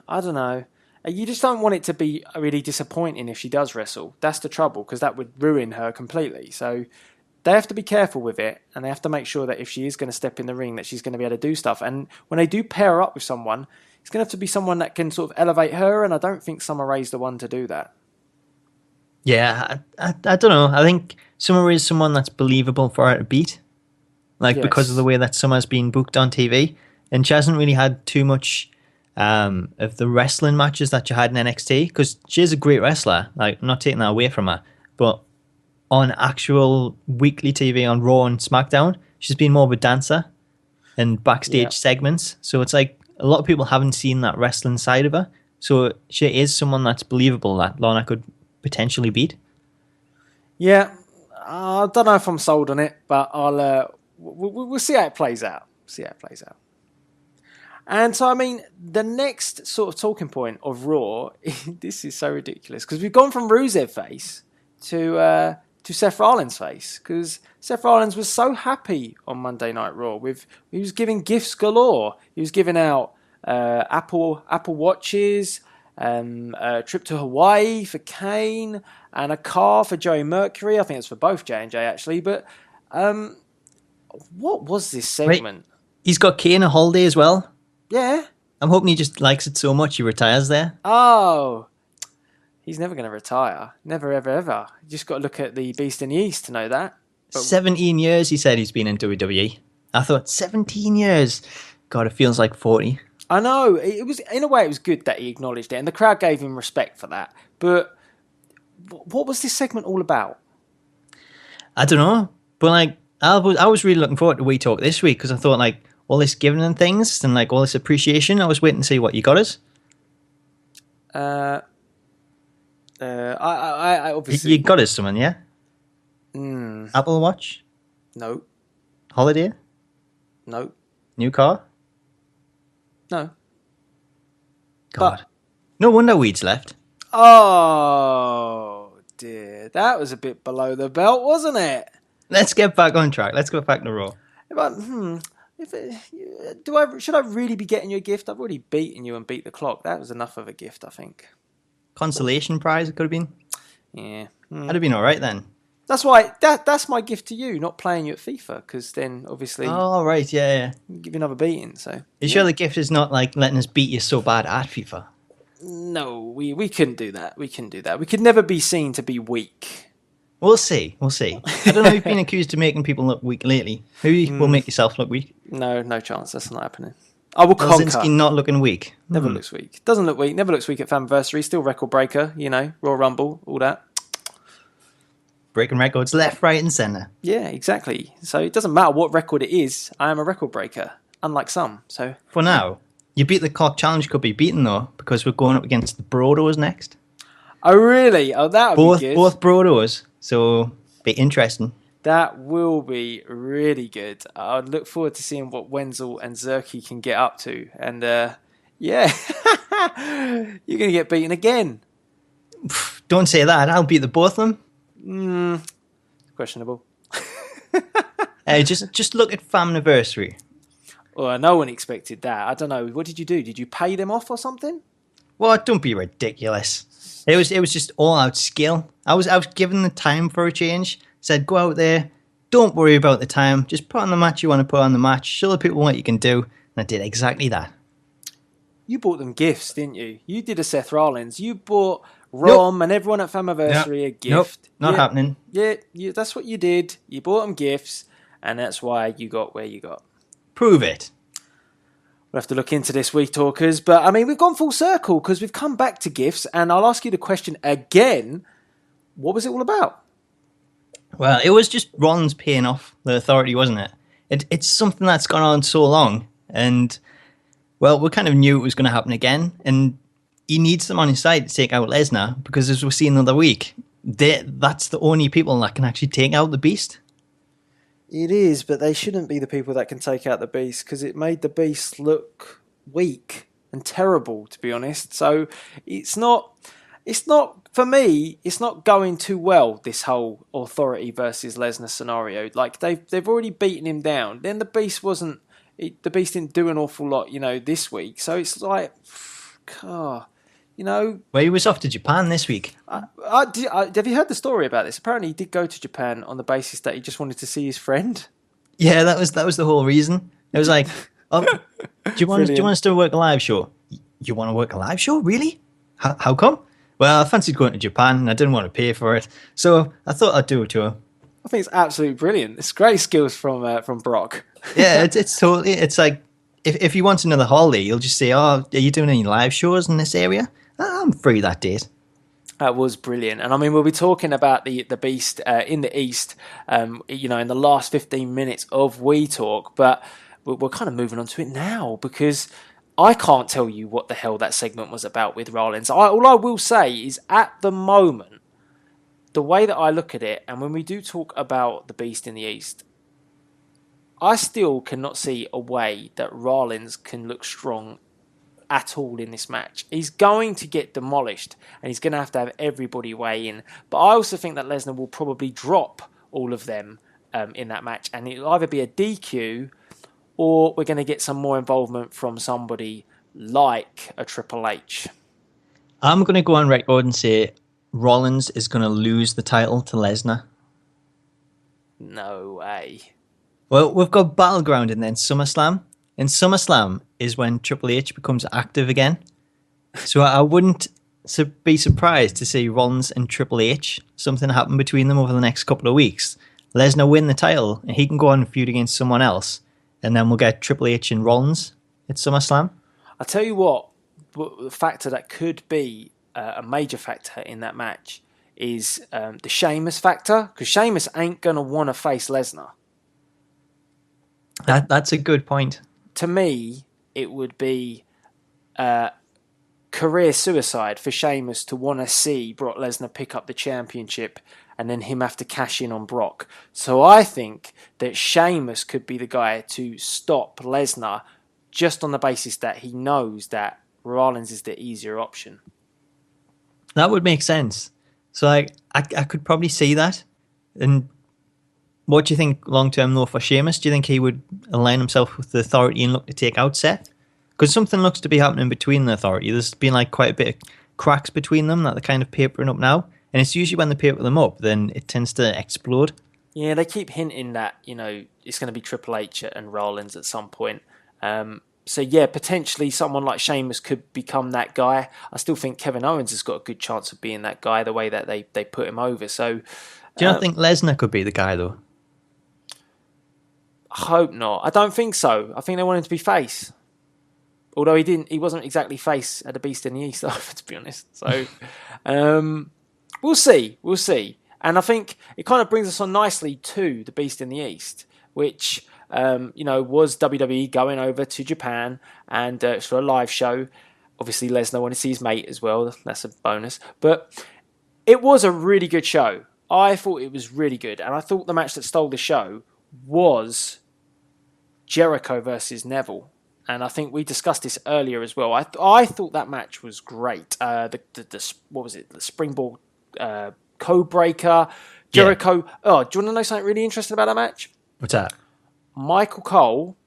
I don't know. You just don't want it to be really disappointing if she does wrestle. That's the trouble, because that would ruin her completely. So they have to be careful with it, and they have to make sure that if she is going to step in the ring, that she's going to be able to do stuff. And when they do pair her up with someone, it's going to have to be someone that can sort of elevate her, and I don't think Summer Rae's the one to do that. Yeah, I don't know. I think Summer Rae is someone that's believable for her to beat, because of the way that Summer's been booked on TV. and she hasn't really had too much of the wrestling matches that you had in NXT, because she is a great wrestler. Like, I'm not taking that away from her, but on actual weekly TV on Raw and SmackDown, she's been more of a dancer and backstage segments. So it's like a lot of people haven't seen that wrestling side of her. So she is someone that's believable that Lana could potentially beat. Yeah, I don't know if I'm sold on it, but we'll see how it plays out. And so, I mean, the next sort of talking point of Raw, this is so ridiculous, because we've gone from Rusev face to Seth Rollins face, because Seth Rollins was so happy on Monday Night Raw. He was giving gifts galore. He was giving out Apple Watches, a trip to Hawaii for Kane, and a car for Joey Mercury. I think it's for both J&J, actually. But what was this segment? Right. He's got Kane a holiday as well. Yeah. I'm hoping he just likes it so much he retires there. Oh, he's never going to retire. Never, ever, ever. You just got to look at the Beast in the East to know that. But 17 years, he said he's been in WWE. I thought, 17 years? God, it feels like 40. I know. It was, in a way, it was good that he acknowledged it, and the crowd gave him respect for that. But what was this segment all about? I don't know. But, like, I was really looking forward to We Talk this week, because I thought, like, all this giving and things and, like, all this appreciation, I was waiting to see what you got us. I obviously... You got us something, yeah? Mm. Apple Watch? No. Holiday? No. New car? No. God. No wonder Weed's left. Oh, dear. That was a bit below the belt, wasn't it? Let's get back on track. Let's go back to Raw. But, should I really be getting you a gift? I've already beaten you and beat the clock. That was enough of a gift, I think. Consolation prize, it could have been. Yeah. That'd have been all right then. That's why that's my gift to you, not playing you at FIFA, because then obviously Oh, right, yeah. you give you another beating. So You sure the gift is not like letting us beat you so bad at FIFA? No, we couldn't do that. We could never be seen to be weak. We'll see. I don't know if you've been accused of making people look weak lately. Maybe we'll make yourself look weak. No chance. That's not happening. I will conquer. Delzinski not looking weak. Never looks weak. Doesn't look weak. Never looks weak at Famiversary. Still record breaker, Royal Rumble, all that. Breaking records left, right, and centre. Yeah, exactly. So it doesn't matter what record it is. I am a record breaker, unlike some. So for now, you beat the Cock Challenge could be beaten though, because we're going up against the Brodos next. Oh really? Oh, that would be good. Both Brodos, so be interesting. That will be really good. I look forward to seeing what Wenzel and Zerke can get up to. And yeah, you're going to get beaten again. Don't say that. I'll beat the both of them. Questionable. Hey, just look at Famiversary. Well, no one expected that. I don't know. What did you do? Did you pay them off or something? What? Don't be ridiculous. It was just all out skill. I was given the time for a change. Said go out there. Don't worry about the time. Just put on the match you want to put on the match. Show the people what you can do. And I did exactly that. You bought them gifts, didn't you? You did a Seth Rollins. You bought Rom and everyone at Famiversary a gift. Not happening. Yeah, that's what you did. You bought them gifts, and that's why you got where you got. Prove it. We'll have to look into this, week talkers. But, I mean, we've gone full circle because we've come back to gifts, and I'll ask you the question again. What was it all about? Well, it was just Rollins paying off the Authority, wasn't it? It's something that's gone on so long, and, well, we kind of knew it was going to happen again, and he needs them on his side to take out Lesnar, because as we've seen the other week, that's the only people that can actually take out the Beast. It is, but they shouldn't be the people that can take out the Beast, because it made the Beast look weak and terrible, to be honest. So it's not, for me, it's not going too well, this whole Authority versus Lesnar scenario. Like, they've already beaten him down. Then the Beast the Beast didn't do an awful lot, this week. So it's like, Well, he was off to Japan this week. Have you heard the story about this? Apparently, he did go to Japan on the basis that he just wanted to see his friend. Yeah, that was the whole reason. It was like, do you want us to work a live show? You want to work a live show? Really? How come? Well, I fancied going to Japan and I didn't want to pay for it, so I thought I'd do a tour. I think it's absolutely brilliant. It's great skills from Brock. Yeah, it's totally. It's like if he wants another holiday, he'll just say, "Oh, are you doing any live shows in this area? I'm free that date." That was brilliant. And I mean, we'll be talking about the Beast in the East, in the last 15 minutes of We Talk, but we're kind of moving on to it now because I can't tell you what the hell that segment was about with Rollins. All I will say is at the moment, the way that I look at it, and when we do talk about the Beast in the East, I still cannot see a way that Rollins can look strong at all in this match. He's going to get demolished and he's going to have everybody weigh in. But I also think that Lesnar will probably drop all of them in that match, and it'll either be a DQ or we're going to get some more involvement from somebody like a Triple H. I'm going to go on record and say Rollins is going to lose the title to Lesnar. No way. Well, we've got Battleground and then SummerSlam. And SummerSlam is when Triple H becomes active again. So I wouldn't be surprised to see Rollins and Triple H, something happen between them over the next couple of weeks. Lesnar win the title, and he can go on and feud against someone else. And then we'll get Triple H and Rollins at SummerSlam. I'll tell you what, the factor that could be a major factor in that match is the Sheamus factor, because Sheamus ain't going to want to face Lesnar. That's a good point. To me, it would be career suicide for Sheamus to want to see Brock Lesnar pick up the championship and then him have to cash in on Brock. So I think that Sheamus could be the guy to stop Lesnar just on the basis that he knows that Rollins is the easier option. That would make sense. So I could probably see that. And what do you think long-term, though, for Sheamus? Do you think he would align himself with the Authority and look to take out Seth? Because something looks to be happening between the Authority. There's been like quite a bit of cracks between them that they're kind of papering up now. And it's usually when they paper them up, then it tends to explode. Yeah, they keep hinting that, it's going to be Triple H and Rollins at some point. So yeah, potentially someone like Sheamus could become that guy. I still think Kevin Owens has got a good chance of being that guy, the way that they put him over. So, do you not think Lesnar could be the guy, though? I hope not. I don't think so. I think they want him to be face. Although he wasn't exactly face at the Beast in the East, to be honest. So, we'll see. We'll see. And I think it kind of brings us on nicely to the Beast in the East, which, was WWE going over to Japan and for a live show. Obviously, Lesnar wanted to see his mate as well. That's a bonus. But it was a really good show. I thought it was really good. And I thought the match that stole the show was Jericho versus Neville, and I think we discussed this earlier as well. I thought that match was great. What was it? The springboard code breaker, Jericho. Yeah. Oh, do you want to know something really interesting about that match? What's that? Michael Cole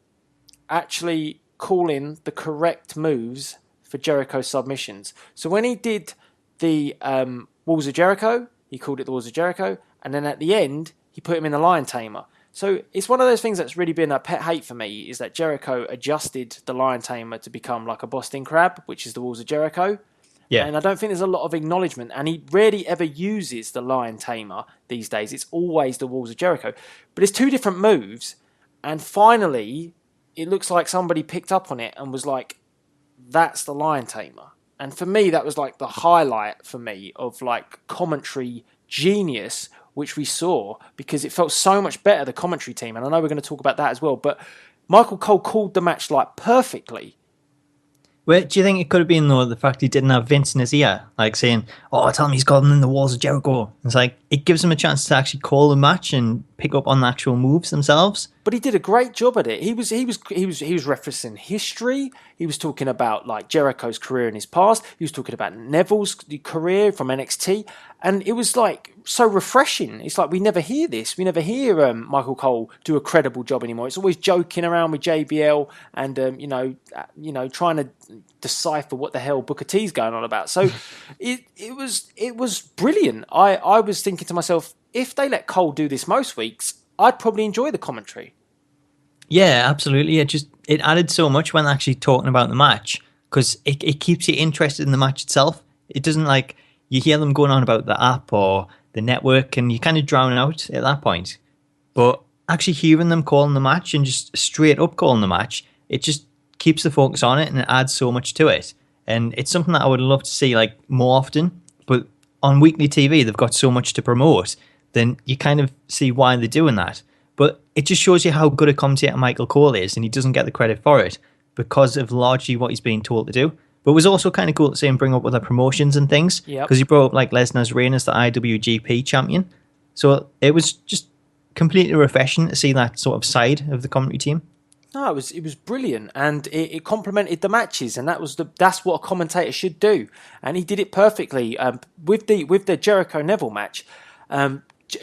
actually calling the correct moves for Jericho submissions. So when he did the Walls of Jericho, he called it the Walls of Jericho, and then at the end he put him in the Lion Tamer. So it's one of those things that's really been a pet hate for me, is that Jericho adjusted the Lion Tamer to become like a Boston Crab, which is the Walls of Jericho. Yeah. And I don't think there's a lot of acknowledgement, and he rarely ever uses the Lion Tamer these days. It's always the Walls of Jericho. But it's two different moves, and finally it looks like somebody picked up on it and was like, that's the Lion Tamer. And for me, that was like the highlight for me of like commentary genius, which we saw, because it felt so much better, the commentary team. And I know we're going to talk about that as well, but Michael Cole called the match like perfectly. Well, do you think it could have been, though, the fact he didn't have Vince in his ear, like saying, "Oh, tell him he's got him in the Walls of Jericho"? It's like it gives him a chance to actually call the match and pick up on the actual moves themselves. But he did a great job at it. He was referencing history. He was talking about like Jericho's career in his past. He was talking about Neville's career from NXT, and it was like so refreshing. It's like we never hear this. We never hear Michael Cole do a credible job anymore. It's always joking around with JBL and trying to decipher what the hell Booker T's going on about. So it was brilliant. I was thinking to myself, if they let Cole do this most weeks, I'd probably enjoy the commentary. Yeah, absolutely. It added so much when actually talking about the match, because it keeps you interested in the match itself. It doesn't like you hear them going on about the app or the network and you kind of drown out at that point. But actually hearing them calling the match and just straight up calling the match, it just keeps the focus on it and it adds so much to it. And it's something that I would love to see like more often. But on weekly TV, they've got so much to promote, then you kind of see why they're doing that. But it just shows you how good a commentator Michael Cole is, and he doesn't get the credit for it because of largely what he's being told to do. But it was also kind of cool to see him bring up other promotions and things, because he brought up like Lesnar's reign as the IWGP champion. So it was just completely refreshing to see that sort of side of the commentary team. No, it was brilliant, and it complemented the matches, and that's what a commentator should do, and he did it perfectly. With the Jericho Neville match,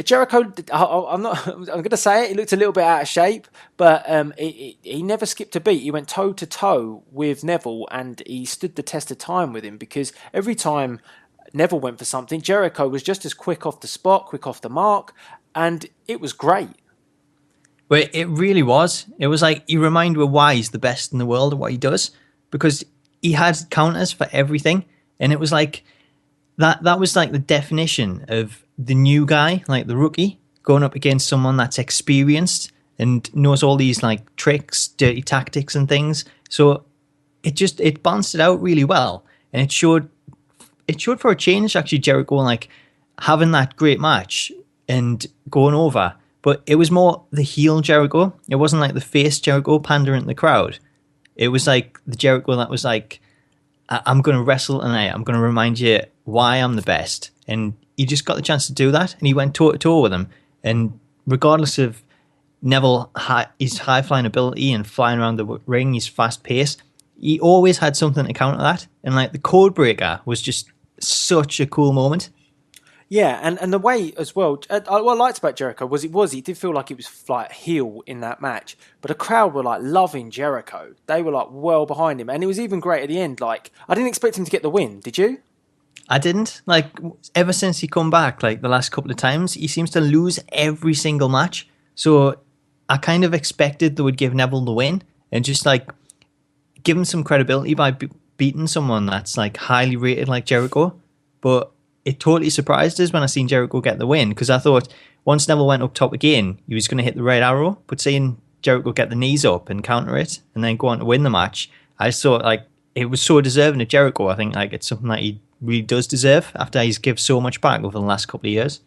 Jericho, I'm going to say it. He looked a little bit out of shape, but he never skipped a beat. He went toe to toe with Neville, and he stood the test of time with him, because every time Neville went for something, Jericho was just as quick off the spot, quick off the mark, and it was great. But it really was. It was like, you remind me why he's the best in the world at what he does, because he had counters for everything, and it was like that was like the definition of the new guy, like the rookie, going up against someone that's experienced and knows all these like tricks, dirty tactics and things. So it balanced it out really well, and it showed for a change actually Jericho like having that great match and going over. But it was more the heel Jericho. It wasn't like the face Jericho pandering to the crowd. It was like the Jericho that was like, I'm going to wrestle tonight. I'm going to remind you why I'm the best. And he just got the chance to do that. And he went toe-to-toe with him. And regardless of Neville, his high-flying ability and flying around the ring, his fast pace, he always had something to counter that. And like the code breaker was just such a cool moment. Yeah, and the way as well, what I liked about Jericho was he did feel like he was like heel in that match, but the crowd were like loving Jericho. They were like well behind him, and it was even great at the end. Like, I didn't expect him to get the win, did you? I didn't. Like, ever since he come back, like the last couple of times, he seems to lose every single match. So I kind of expected they would give Neville the win and just like give him some credibility by beating someone that's like highly rated like Jericho. But it totally surprised us when I seen Jericho get the win, because I thought once Neville went up top again, he was going to hit the red arrow. But seeing Jericho get the knees up and counter it and then go on to win the match, I just thought like it was so deserving of Jericho. I think like it's something that he really does deserve after he's given so much back over the last couple of years.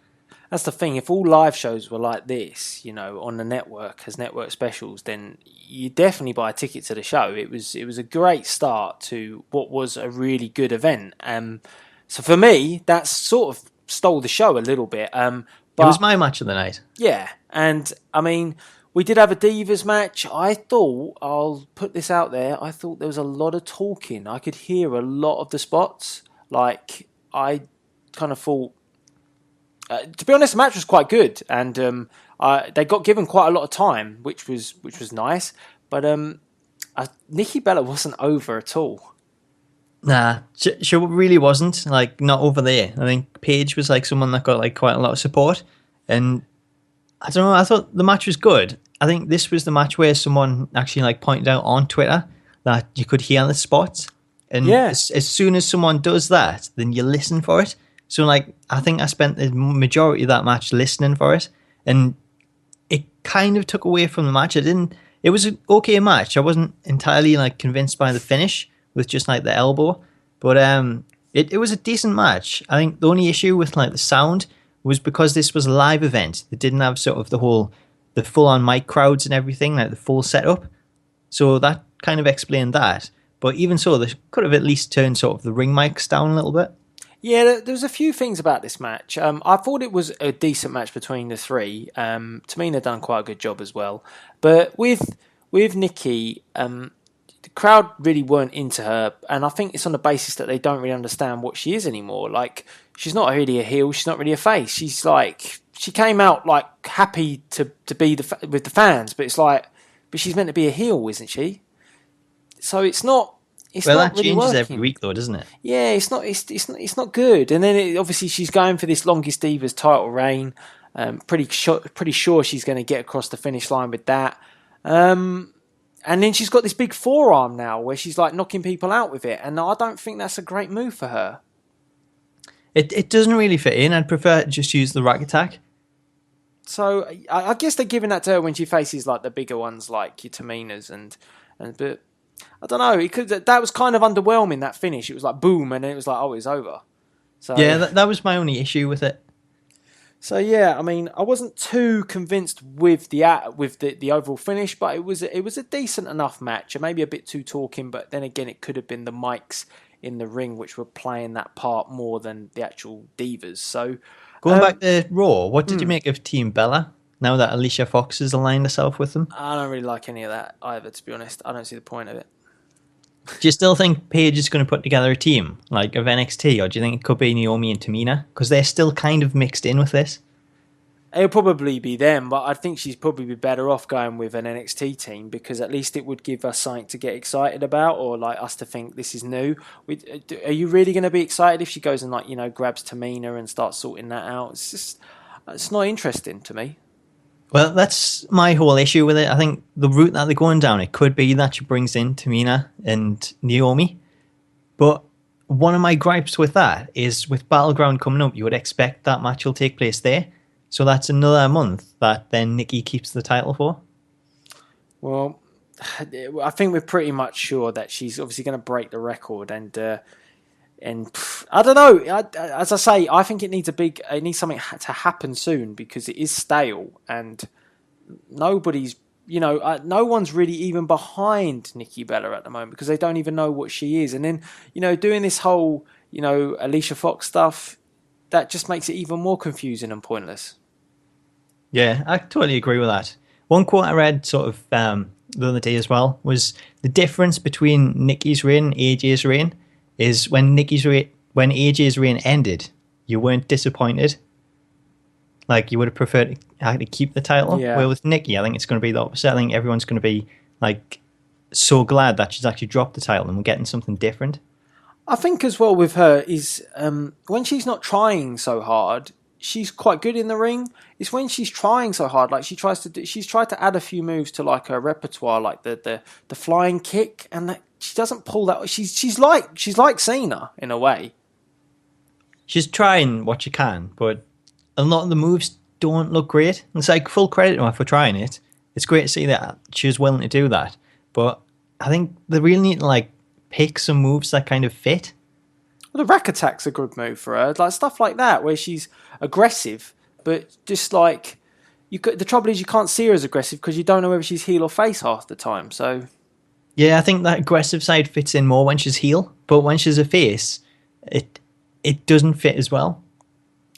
That's the thing. If all live shows were like this, you know, on the network as network specials, then you definitely buy a ticket to the show. It was a great start to what was a really good event. So for me, that sort of stole the show a little bit. But it was my match of the night. Yeah, and I mean, we did have a Divas match. I thought, I'll put this out there, I thought there was a lot of talking. I could hear a lot of the spots. Like, I kind of thought, to be honest, the match was quite good, and they got given quite a lot of time, which was nice. But Nikki Bella wasn't over at all. Nah, she really wasn't, like, not over there. I think Paige was like someone that got like quite a lot of support, and I don't know, I thought the match was good. I think this was the match where someone actually like pointed out on Twitter that you could hear the spots, and as soon as someone does that, then you listen for it. So like, I think I spent the majority of that match listening for it, and it kind of took away from the match. It was an okay match. I wasn't entirely like convinced by the finish with just like the elbow, but it was a decent match. I think the only issue with like the sound was because this was a live event. They didn't have sort of the full-on mic crowds and everything, like the full setup. So that kind of explained that. But even so, they could have at least turned sort of the ring mics down a little bit. Yeah, there's a few things about this match. I thought it was a decent match between the three. Tamina done quite a good job as well. But with Nikki, the crowd really weren't into her, and I think it's on the basis that they don't really understand what she is anymore. Like, she's not really a heel, she's not really a face. She's like, she came out like happy to be with the fans, but it's like, but she's meant to be a heel, isn't she? So it's not. Well, not that really changes working. every week, though, doesn't it? Yeah, it's not good. And then obviously she's going for this longest Divas title reign. Pretty sure she's going to get across the finish line with that. And then she's got this big forearm now where she's like knocking people out with it. And I don't think that's a great move for her. It doesn't really fit in. I'd prefer to just use the rack attack. So I guess they're giving that to her when she faces like the bigger ones like your Taminas but I don't know. That was kind of underwhelming, that finish. It was like boom, and then it was like, oh, it's over. So Yeah, that was my only issue with it. So yeah, I mean, I wasn't too convinced with the overall finish, but it was a decent enough match, and maybe a bit too talking. But then again, it could have been the mics in the ring which were playing that part more than the actual divas. So Going back to Raw, what did you make of Team Bella now that Alicia Fox has aligned herself with them? I don't really like any of that either, to be honest. I don't see the point of it. Do you still think Paige is going to put together a team like of NXT, or do you think it could be Naomi and Tamina? Because they're still kind of mixed in with this. It'll probably be them, but I think she's probably be better off going with an NXT team, because at least it would give us something to get excited about, or like us to think this is new. Are you really going to be excited if she goes and grabs Tamina and starts sorting that out? It's not interesting to me. Well, that's my whole issue with it. I think the route that they're going down, it could be that she brings in Tamina and Naomi. But one of my gripes with that is with Battleground coming up, you would expect that match will take place there. So that's another month that then Nikki keeps the title for. Well, I think we're pretty much sure that she's obviously going to break the record, and I don't know. As I say, I think it needs something to happen soon, because it is stale, and nobody's, no one's really even behind Nikki Bella at the moment, because they don't even know what she is. And then, doing this whole, Alicia Fox stuff, that just makes it even more confusing and pointless. Yeah, I totally agree with that. One quote I read sort of the other day as well was the difference between Nikki's reign and AJ's reign is when AJ's reign ended, you weren't disappointed. Like, you would have preferred to keep the title. Yeah. Where with Nikki, I think it's going to be the opposite. I think everyone's going to be like so glad that she's actually dropped the title and we're getting something different. I think as well with her is when she's not trying so hard, she's quite good in the ring. It's when she's trying so hard, like she's tried to add a few moves to like her repertoire, like the flying kick, and that she doesn't pull that. She's like Cena in a way. She's trying what she can, but a lot of the moves don't look great. It's like full credit to her for trying it. It's great to see that she was willing to do that, but I think they really need to pick some moves that kind of fit. Well, the rack attack's a good move for her, like stuff like that, where she's aggressive, but just like the trouble is you can't see her as aggressive because you don't know whether she's heel or face half the time. So yeah, I think that aggressive side fits in more when she's heel, but when she's a face, it doesn't fit as well.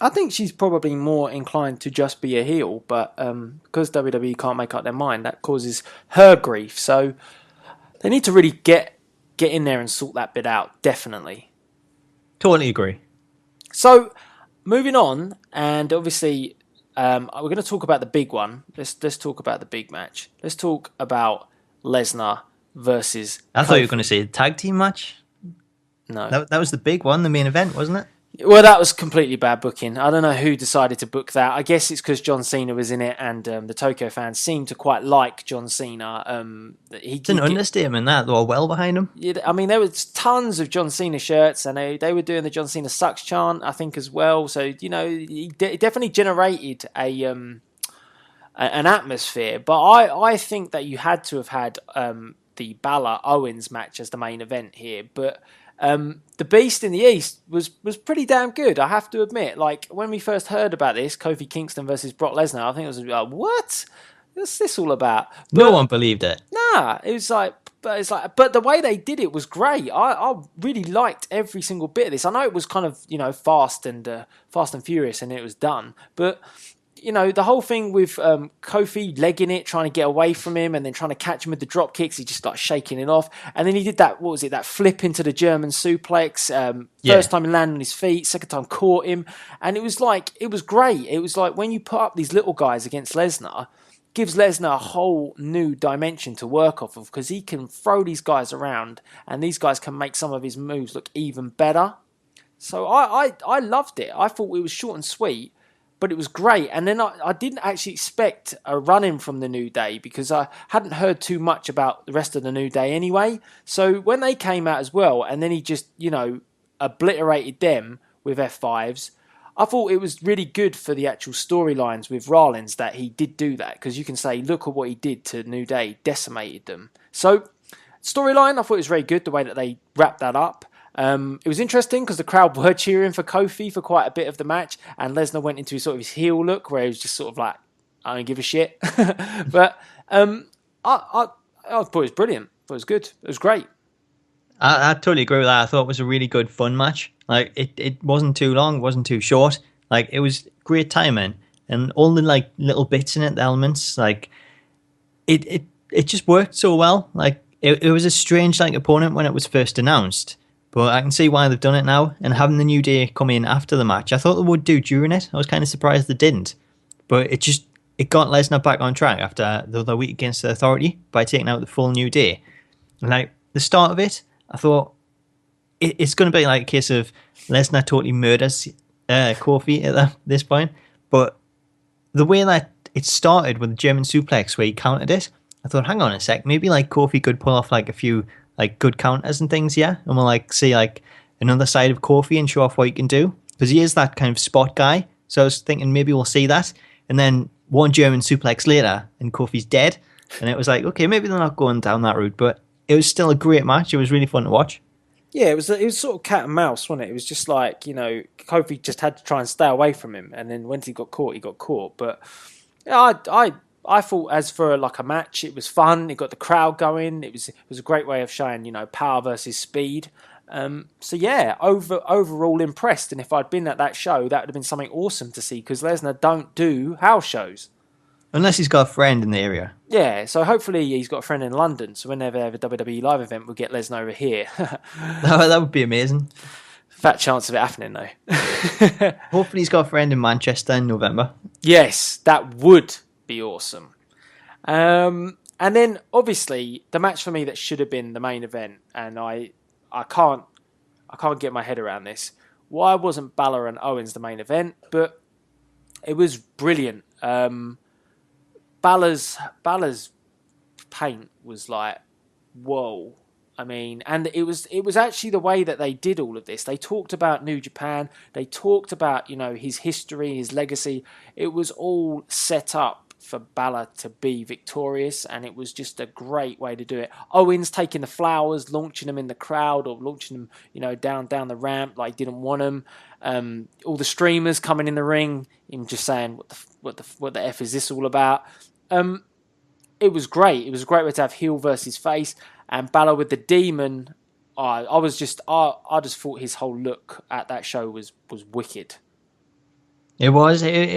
I think she's probably more inclined to just be a heel, but because WWE can't make up their mind, that causes her grief. So they need to really get in there and sort that bit out, definitely. Totally agree. So, moving on, and obviously, we're going to talk about the big one. Let's talk about the big match. Let's talk about Lesnar versus I thought you were going to say tag team match. No. That was the big one, the main event, wasn't it? Well, that was completely bad booking. I don't know who decided to book that. I guess it's because John Cena was in it, and the Tokyo fans seem to quite like John Cena. It's an understatement that they were well behind him. I mean, there was tons of John Cena shirts, and they were doing the John Cena sucks chant, I think, as well. So he definitely generated an atmosphere. But I think that you had to have had the Balor Owens match as the main event here, but. The Beast in the East was pretty damn good, I have to admit. Like, when we first heard about this, Kofi Kingston versus Brock Lesnar, I think it was like, what? What's this all about? But, no one believed it. Nah, but the way they did it was great. I really liked every single bit of this. I know it was kind of, fast and furious and it was done, but the whole thing with Kofi legging it, trying to get away from him, and then trying to catch him with the drop kicks, he just shaking it off. And then he did that, that flip into the German suplex. First time he landed on his feet, second time caught him. And it was great. It was like when you put up these little guys against Lesnar, gives Lesnar a whole new dimension to work off of, because he can throw these guys around and these guys can make some of his moves look even better. So I loved it. I thought it was short and sweet, but it was great. And then I didn't actually expect a run-in from the New Day, because I hadn't heard too much about the rest of the New Day anyway. So when they came out as well, and then he just, obliterated them with F5s, I thought it was really good for the actual storylines with Rollins that he did do that, because you can say, look at what he did to New Day, decimated them. So Storyline, I thought it was very good, the way that they wrapped that up. It was interesting because the crowd were cheering for Kofi for quite a bit of the match, and Lesnar went into his heel look where he was just sort of like, I don't give a shit. But I thought it was brilliant. I thought it was good. It was great. I totally agree with that. I thought it was a really good, fun match. Like, it wasn't too long, it wasn't too short. Like, it was great timing, and all the like little bits in it, the elements, like it just worked so well. Like, it was a strange like opponent when it was first announced, but I can see why they've done it now. And having the New Day come in after the match, I thought they would do during it. I was kind of surprised they didn't, but it got Lesnar back on track after the other week against the Authority by taking out the full New Day. And like the start of it, I thought it's going to be like a case of Lesnar totally murders Kofi at this point. But the way that it started with the German suplex where he countered it, I thought, hang on a sec, maybe like Kofi could pull off like a few like good counters and things, yeah? And we'll like see like another side of Kofi and show off what he can do. Because he is that kind of spot guy. So I was thinking maybe we'll see that. And then one German suplex later and Kofi's dead. And it was like, okay, maybe they're not going down that route. But it was still a great match. It was really fun to watch. Yeah, it was sort of cat and mouse, wasn't it? It was just like, Kofi just had to try and stay away from him. And then once he got caught, he got caught. But yeah, I thought as for like a match, it was fun. It got the crowd going. It was a great way of showing, power versus speed. So yeah, overall impressed. And if I'd been at that show, that would have been something awesome to see because Lesnar don't do house shows. Unless he's got a friend in the area. Yeah, so hopefully he's got a friend in London. So whenever they have a WWE live event, we'll get Lesnar over here. That would be amazing. Fat chance of it happening though. Hopefully he's got a friend in Manchester in November. Yes, that would be awesome. And then obviously the match for me that should have been the main event, and I can't get my head around this. Why wasn't Balor and Owens the main event? But it was brilliant. Balor's paint was like, whoa. I mean, and it was actually the way that they did all of this. They talked about New Japan. They talked about, his history, his legacy. It was all set up for Balor to be victorious, and it was just a great way to do it. Owens taking the flowers, launching them in the crowd, or launching them, down the ramp like didn't want them. All the streamers coming in the ring, him just saying, what the F is this all about? It was great. It was a great way to have heel versus face, and Balor with the demon. I just thought his whole look at that show was wicked. It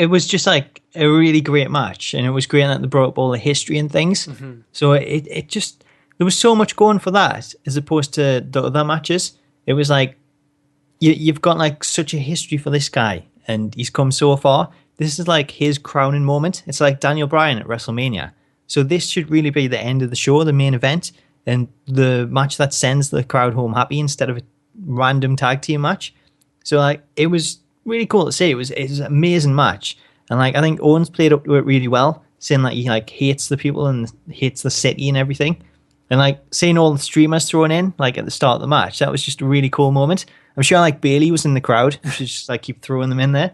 was just like a really great match, and it was great that they brought up all the history and things. Mm-hmm. So it just, there was so much going for that as opposed to the other matches. It was like you've got like such a history for this guy, and he's come so far. This is like his crowning moment. It's like Daniel Bryan at WrestleMania. So this should really be the end of the show, the main event, and the match that sends the crowd home happy instead of a random tag team match. So like it was really cool to see. It was an amazing match, and like I think Owens played up to it really well, saying that he like hates the people and hates the city and everything, and like seeing all the streamers thrown in like at the start of the match. That was just a really cool moment. I'm sure like Bayley was in the crowd. She should just like keep throwing them in there.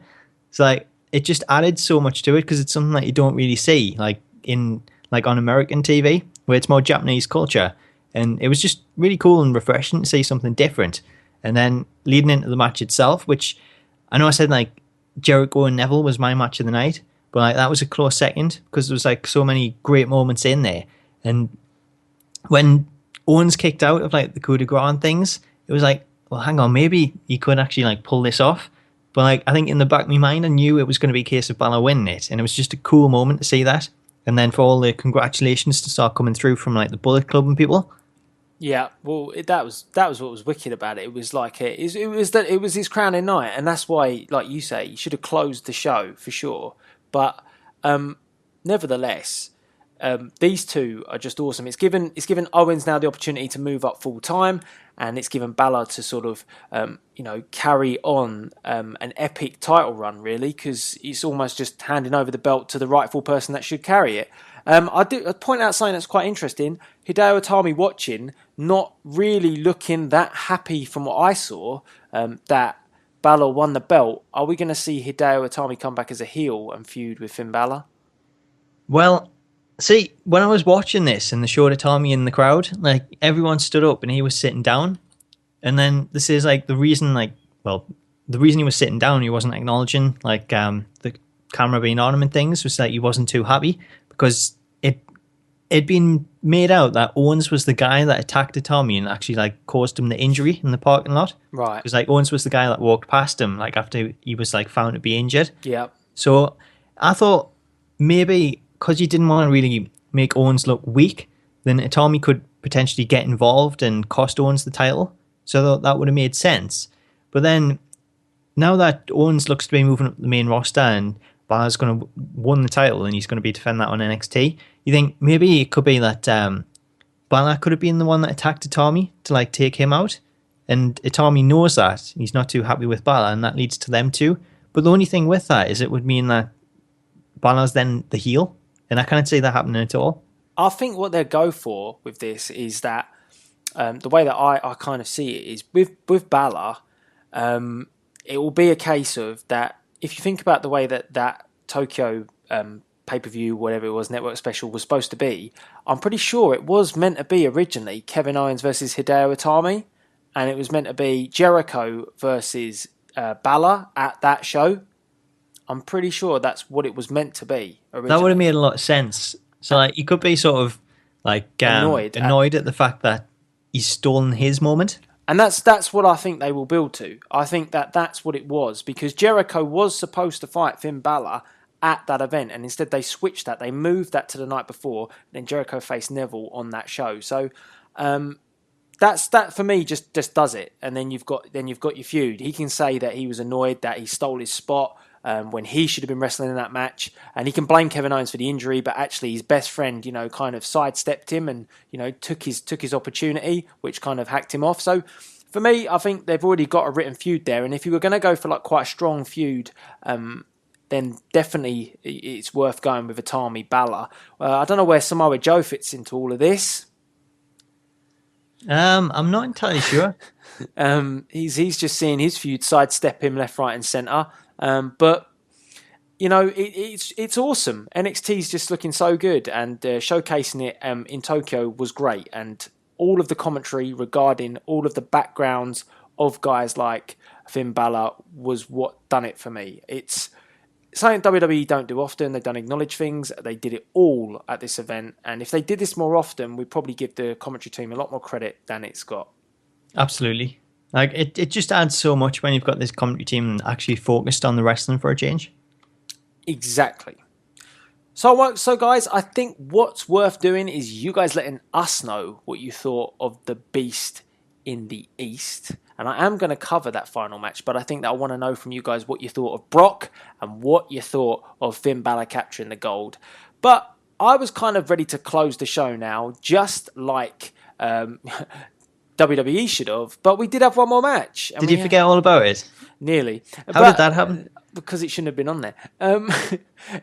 So like it just added so much to it because it's something that you don't really see like in like on American TV where it's more Japanese culture, and it was just really cool and refreshing to see something different. And then leading into the match itself, which I know I said like Jericho and Neville was my match of the night, but like that was a close second because there was like so many great moments in there. And when Owens kicked out of like the coup de grace and things, it was like, well, hang on, maybe he could actually like pull this off. But like I think in the back of my mind, I knew it was going to be a case of Balor winning it, and it was just a cool moment to see that. And then for all the congratulations to start coming through from like the Bullet Club and people. Yeah, well, that was what was wicked about it. It was like it was his crowning night, and that's why, like you say, he should have closed the show for sure. But nevertheless, these two are just awesome. It's given Owens now the opportunity to move up full time, and it's given Balor to sort of carry on an epic title run, really, because it's almost just handing over the belt to the rightful person that should carry it. I'd point out something that's quite interesting. Hideo Itami watching, not really looking that happy from what I saw, that Balor won the belt. Are we going to see Hideo Itami come back as a heel and feud with Finn Balor? Well, See, when I was watching this and they showed Tommy in the crowd, like everyone stood up and he was sitting down. And then this is like the reason, the reason he was sitting down, he wasn't acknowledging the camera being on him and things, was that he wasn't too happy because it'd been made out that Owens was the guy that attacked Tommy and actually like caused him the injury in the parking lot. Right. Because like Owens was the guy that walked past him like after he was like found to be injured. Yeah. So I thought maybe because you didn't want to really make Owens look weak, then Tommy could potentially get involved and cost Owens the title. So that would have made sense. But then now that Owens looks to be moving up the main roster and Balor's going to win the title and he's going to be defending that on NXT, you think maybe it could be that Balor could have been the one that attacked Itami to like take him out, and Itami knows that he's not too happy with Balor, and that leads to them too. But the only thing with that is it would mean that Balor's then the heel, and I can't see that happening at all. I think what they'll go for with this is that the way that I kind of see it is with Balor, it will be a case of that. If you think about the way that Tokyo pay-per-view, whatever it was, network special was supposed to be, I'm pretty sure it was meant to be originally Kevin Owens versus Hideo Itami, and it was meant to be Jericho versus Balor at that show. I'm pretty sure that's what it was meant to be originally. That would have made a lot of sense. So like, you could be sort of like annoyed at the fact that he's stolen his moment. And that's what I think they will build to. I think that's what it was, because Jericho was supposed to fight Finn Balor at that event, and instead they switched that. They moved that to the night before, and then Jericho faced Neville on that show. So that for me just does it. And then you've got your feud. He can say that he was annoyed that he stole his spot when he should have been wrestling in that match, and he can blame Kevin Owens for the injury, but actually his best friend, kind of sidestepped him and took his opportunity, which kind of hacked him off. So for me, I think they've already got a written feud there, and if you were going to go for like quite a strong feud, then definitely it's worth going with Itami Balor. I don't know where Samoa Joe fits into all of this. I'm not entirely sure. He's just seeing his feud sidestep him left, right, and centre. But it's awesome. NXT's just looking so good, and showcasing it in Tokyo was great. And all of the commentary regarding all of the backgrounds of guys like Finn Balor was what done it for me. It's something WWE don't do often. They don't acknowledge things. They did it all at this event, and if they did this more often, we'd probably give the commentary team a lot more credit than it's got. Absolutely. Like it just adds so much when you've got this commentary team actually focused on the wrestling for a change. Exactly. So guys, I think what's worth doing is you guys letting us know what you thought of the Beast in the East. And I am going to cover that final match, but I think that I want to know from you guys what you thought of Brock and what you thought of Finn Balor capturing the gold. But I was kind of ready to close the show now, just like WWE should have, but we did have one more match. Did you forget all about it? Nearly. How did that happen? Because it shouldn't have been on there.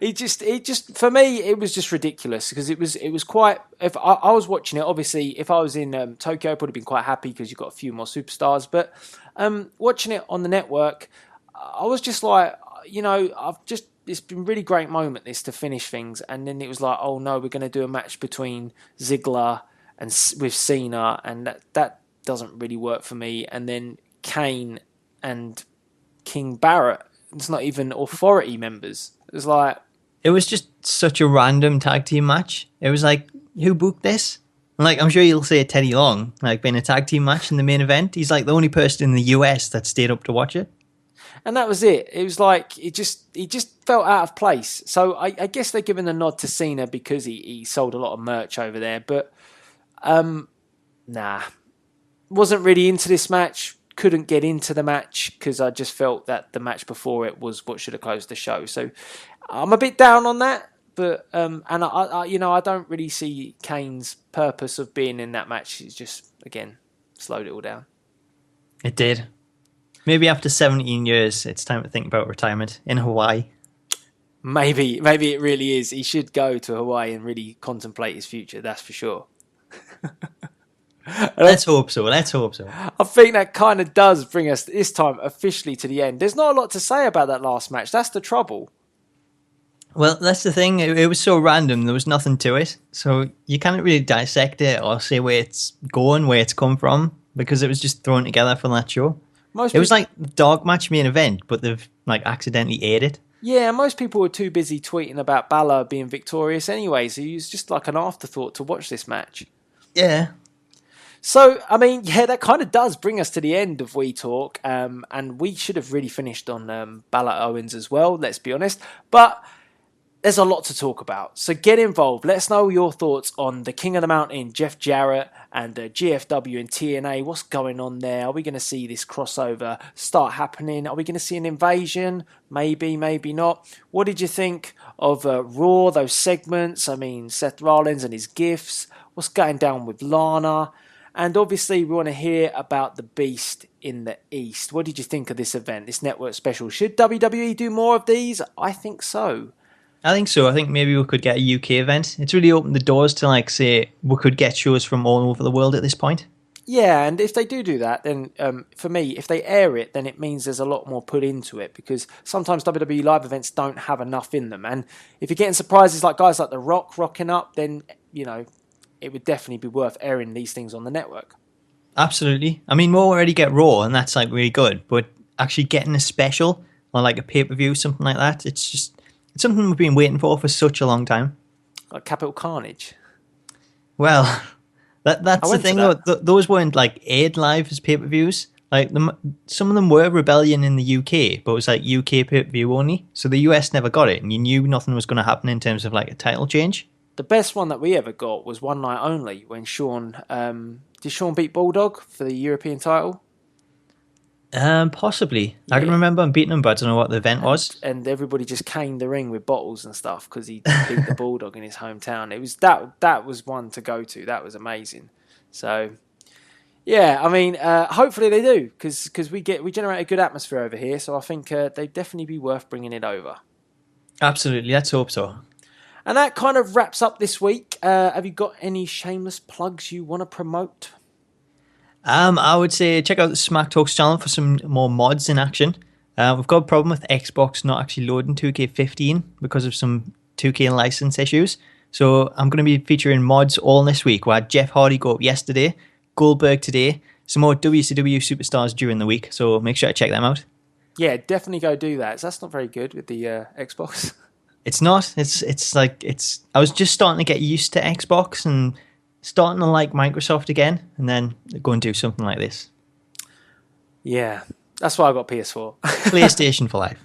It just for me it was just ridiculous, because it was quite. If I was watching it, obviously, if I was in Tokyo, I'd probably been quite happy because you've got a few more superstars. But watching it on the network, I was just like, it's been a really great moment this to finish things, and then it was like, oh no, we're going to do a match between Ziggler and with Cena, and that doesn't really work for me. And then Kane and King Barrett. It's not even Authority members. It was just such a random tag team match. It was like, who booked this? Like, I'm sure you'll say Teddy Long, like being a tag team match in the main event. He's like the only person in the US that stayed up to watch it. And that was it. It was like, he just felt out of place. So I guess they're giving the nod to Cena because he sold a lot of merch over there. But, wasn't really into this match. Couldn't get into the match because I just felt that the match before it was what should have closed the show. So I'm a bit down on that, but and I don't really see Kane's purpose of being in that match. He's just, again, slowed it all down. It did. Maybe after 17 years, it's time to think about retirement in Hawaii. Maybe it really is. He should go to Hawaii and really contemplate his future. That's for sure. Let's hope so. I think that kind of does bring us this time officially to the end. There's not a lot to say about that last match. That's the trouble. Well, that's the thing. It was so random. There was nothing to it. So you can't really dissect it or say where it's going, where it's come from, because it was just thrown together for that show. It was like the dark match main event, but they've like accidentally aired it. Yeah, most people were too busy tweeting about Balor being victorious anyway, so it was just like an afterthought to watch this match. Yeah. So, I mean, yeah, that kind of does bring us to the end of We Talk, and we should have really finished on Balor Owens as well, let's be honest. But there's a lot to talk about, so get involved. Let us know your thoughts on the King of the Mountain, Jeff Jarrett, and GFW and TNA. What's going on there? Are we going to see this crossover start happening? Are we going to see an invasion? Maybe, maybe not. What did you think of Raw, those segments? I mean, Seth Rollins and his gifts. What's going down with Lana? And obviously, we want to hear about the Beast in the East. What did you think of this event, this network special? Should WWE do more of these? I think so. I think so. I think maybe we could get a UK event. It's really opened the doors to, like, say, we could get shows from all over the world at this point. Yeah, and if they do that, then for me, if they air it, then it means there's a lot more put into it, because sometimes WWE live events don't have enough in them. And if you're getting surprises like guys like The Rock rocking up, then, you know, it would definitely be worth airing these things on the network. Absolutely. I mean, we'll already get Raw, and that's like really good. But actually getting a special or like a pay-per-view, something like that, it's something we've been waiting for such a long time. Like Capital Carnage. Well, that's the thing. Those weren't like aired live as pay-per-views. Like some of them were Rebellion in the UK, but it was like UK pay-per-view only. So the US never got it, and you knew nothing was going to happen in terms of like a title change. The best one that we ever got was One Night Only, when Sean... did Sean beat Bulldog for the European title? Possibly. Yeah. I can remember him beating him, but I don't know what the event was. And everybody just caned the ring with bottles and stuff because he beat the Bulldog in his hometown. It was that was one to go to. That was amazing. So, yeah, I mean, hopefully they do, because we generate a good atmosphere over here. So I think they'd definitely be worth bringing it over. Absolutely. Let's hope so. And that kind of wraps up this week. Have you got any shameless plugs you want to promote? I would say check out the Smack Talks channel for some more mods in action. We've got a problem with Xbox not actually loading 2K15 because of some 2K license issues. So I'm going to be featuring mods all this week. We had Jeff Hardy go up yesterday, Goldberg today, some more WCW superstars during the week. So make sure to check them out. Yeah, definitely go do that. That's not very good with the Xbox. It's not. It's. I was just starting to get used to Xbox and starting to like Microsoft again, and then go and do something like this. Yeah, that's why I got PS4. PlayStation for life.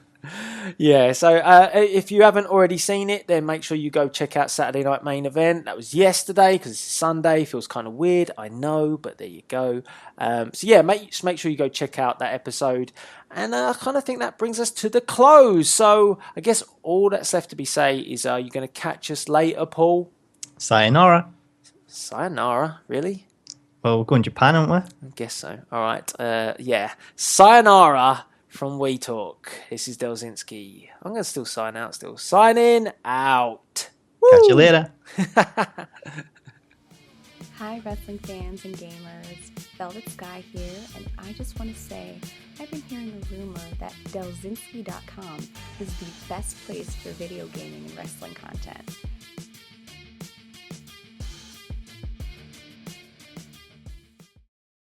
Yeah, so if you haven't already seen it, then make sure you go check out Saturday Night Main Event. That was yesterday, because it's Sunday. Feels kind of weird, I know, but there you go. So yeah, just make sure you go check out that episode. And I kind of think that brings us to the close. So I guess all that's left to be say is, are you going to catch us later, Paul? Sayonara. Sayonara, really? Well, we're going to Japan, aren't we? I guess so. All right. Yeah. Sayonara from We Talk. This is Delzinski. I'm going to still sign out still. Signing out. Catch you later. Hi, wrestling fans and gamers. Velvet Sky here, and I just want to say I've been hearing a rumor that Delzinski.com is the best place for video gaming and wrestling content.